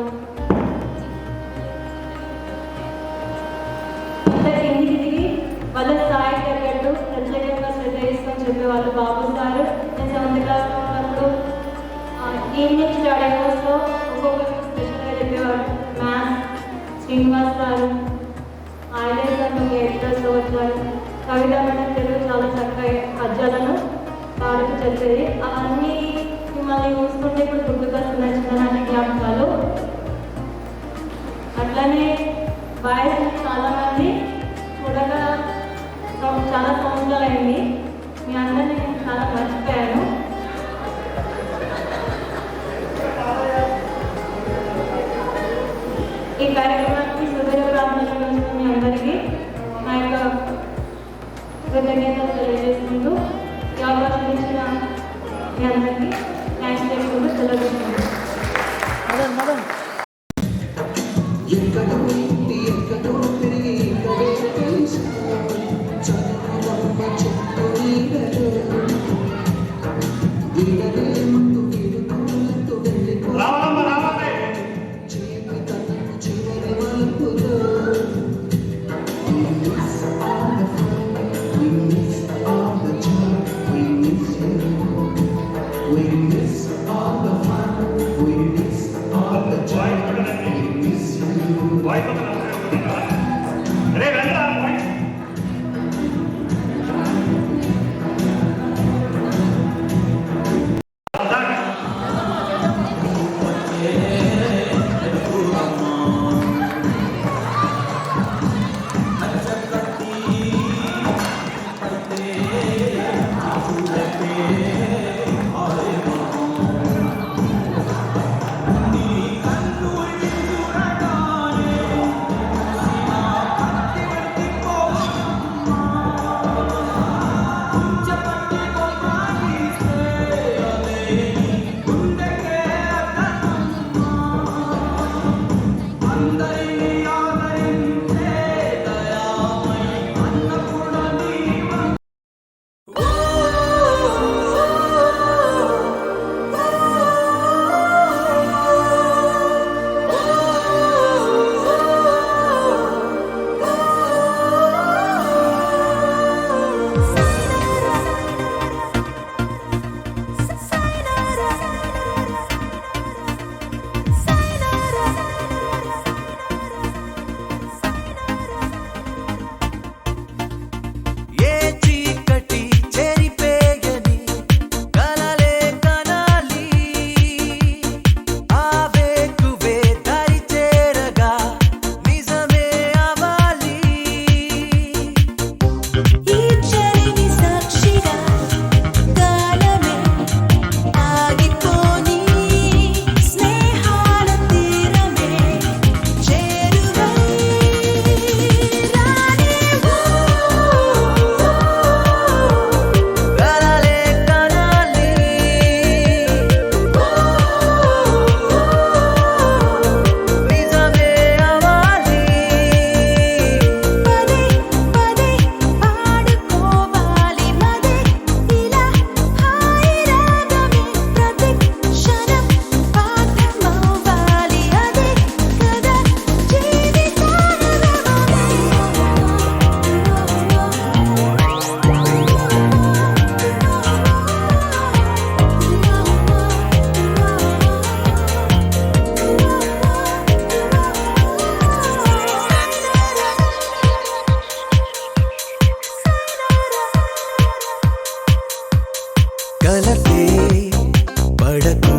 G: అంత కిందికి దిగి వాళ్ళ స్థాయి తగ్గట్టు చెప్పేవాళ్ళు. బాబు సార్ నేను 7th క్లాస్లో ఉన్నప్పుడు ఈవినింగ్ స్టడీ అవర్స్లో ఒక్కొక్కరు స్పెషల్గా చెప్పేవాడు. మ్యాథ్స్ శ్రీనివాస్ గారు, ఆయిలే సార్ మాకు 8th క్లాస్లో వచ్చారు. కవిత మేడం తెలుగు చాలా చక్కగా పద్యాలను పాడుతూ చెప్పేది. అవన్నీ మిమ్మల్ని చూసుకుంటే ఇప్పుడు గుర్తుకొస్తున్నాయి చిన్ననాటి జ్ఞాపకాలు. అట్లనే బాయ్స్ చాలామంది చూడగా చాలా సంవత్సరాలు అయింది. మీ అందరినీ నేను చాలా మర్చిపోయాను. ఈ కార్యక్రమానికి సుదీర్ఘ ప్రాంతంలో వచ్చిన మీ అందరికీ నా యొక్క కృతజ్ఞతలు తెలియజేసుకుంటూ ఈ అవకాశం ఇచ్చిన మీ అందరికీ థ్యాంక్స్ చేసుకుంటూ సెలవు తీసుకుంటాను.
O: కలతే పడకు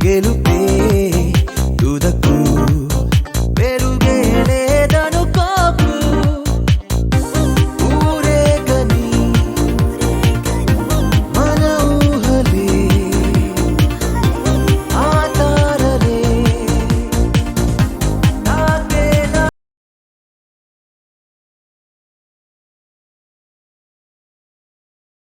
O: గెలుపే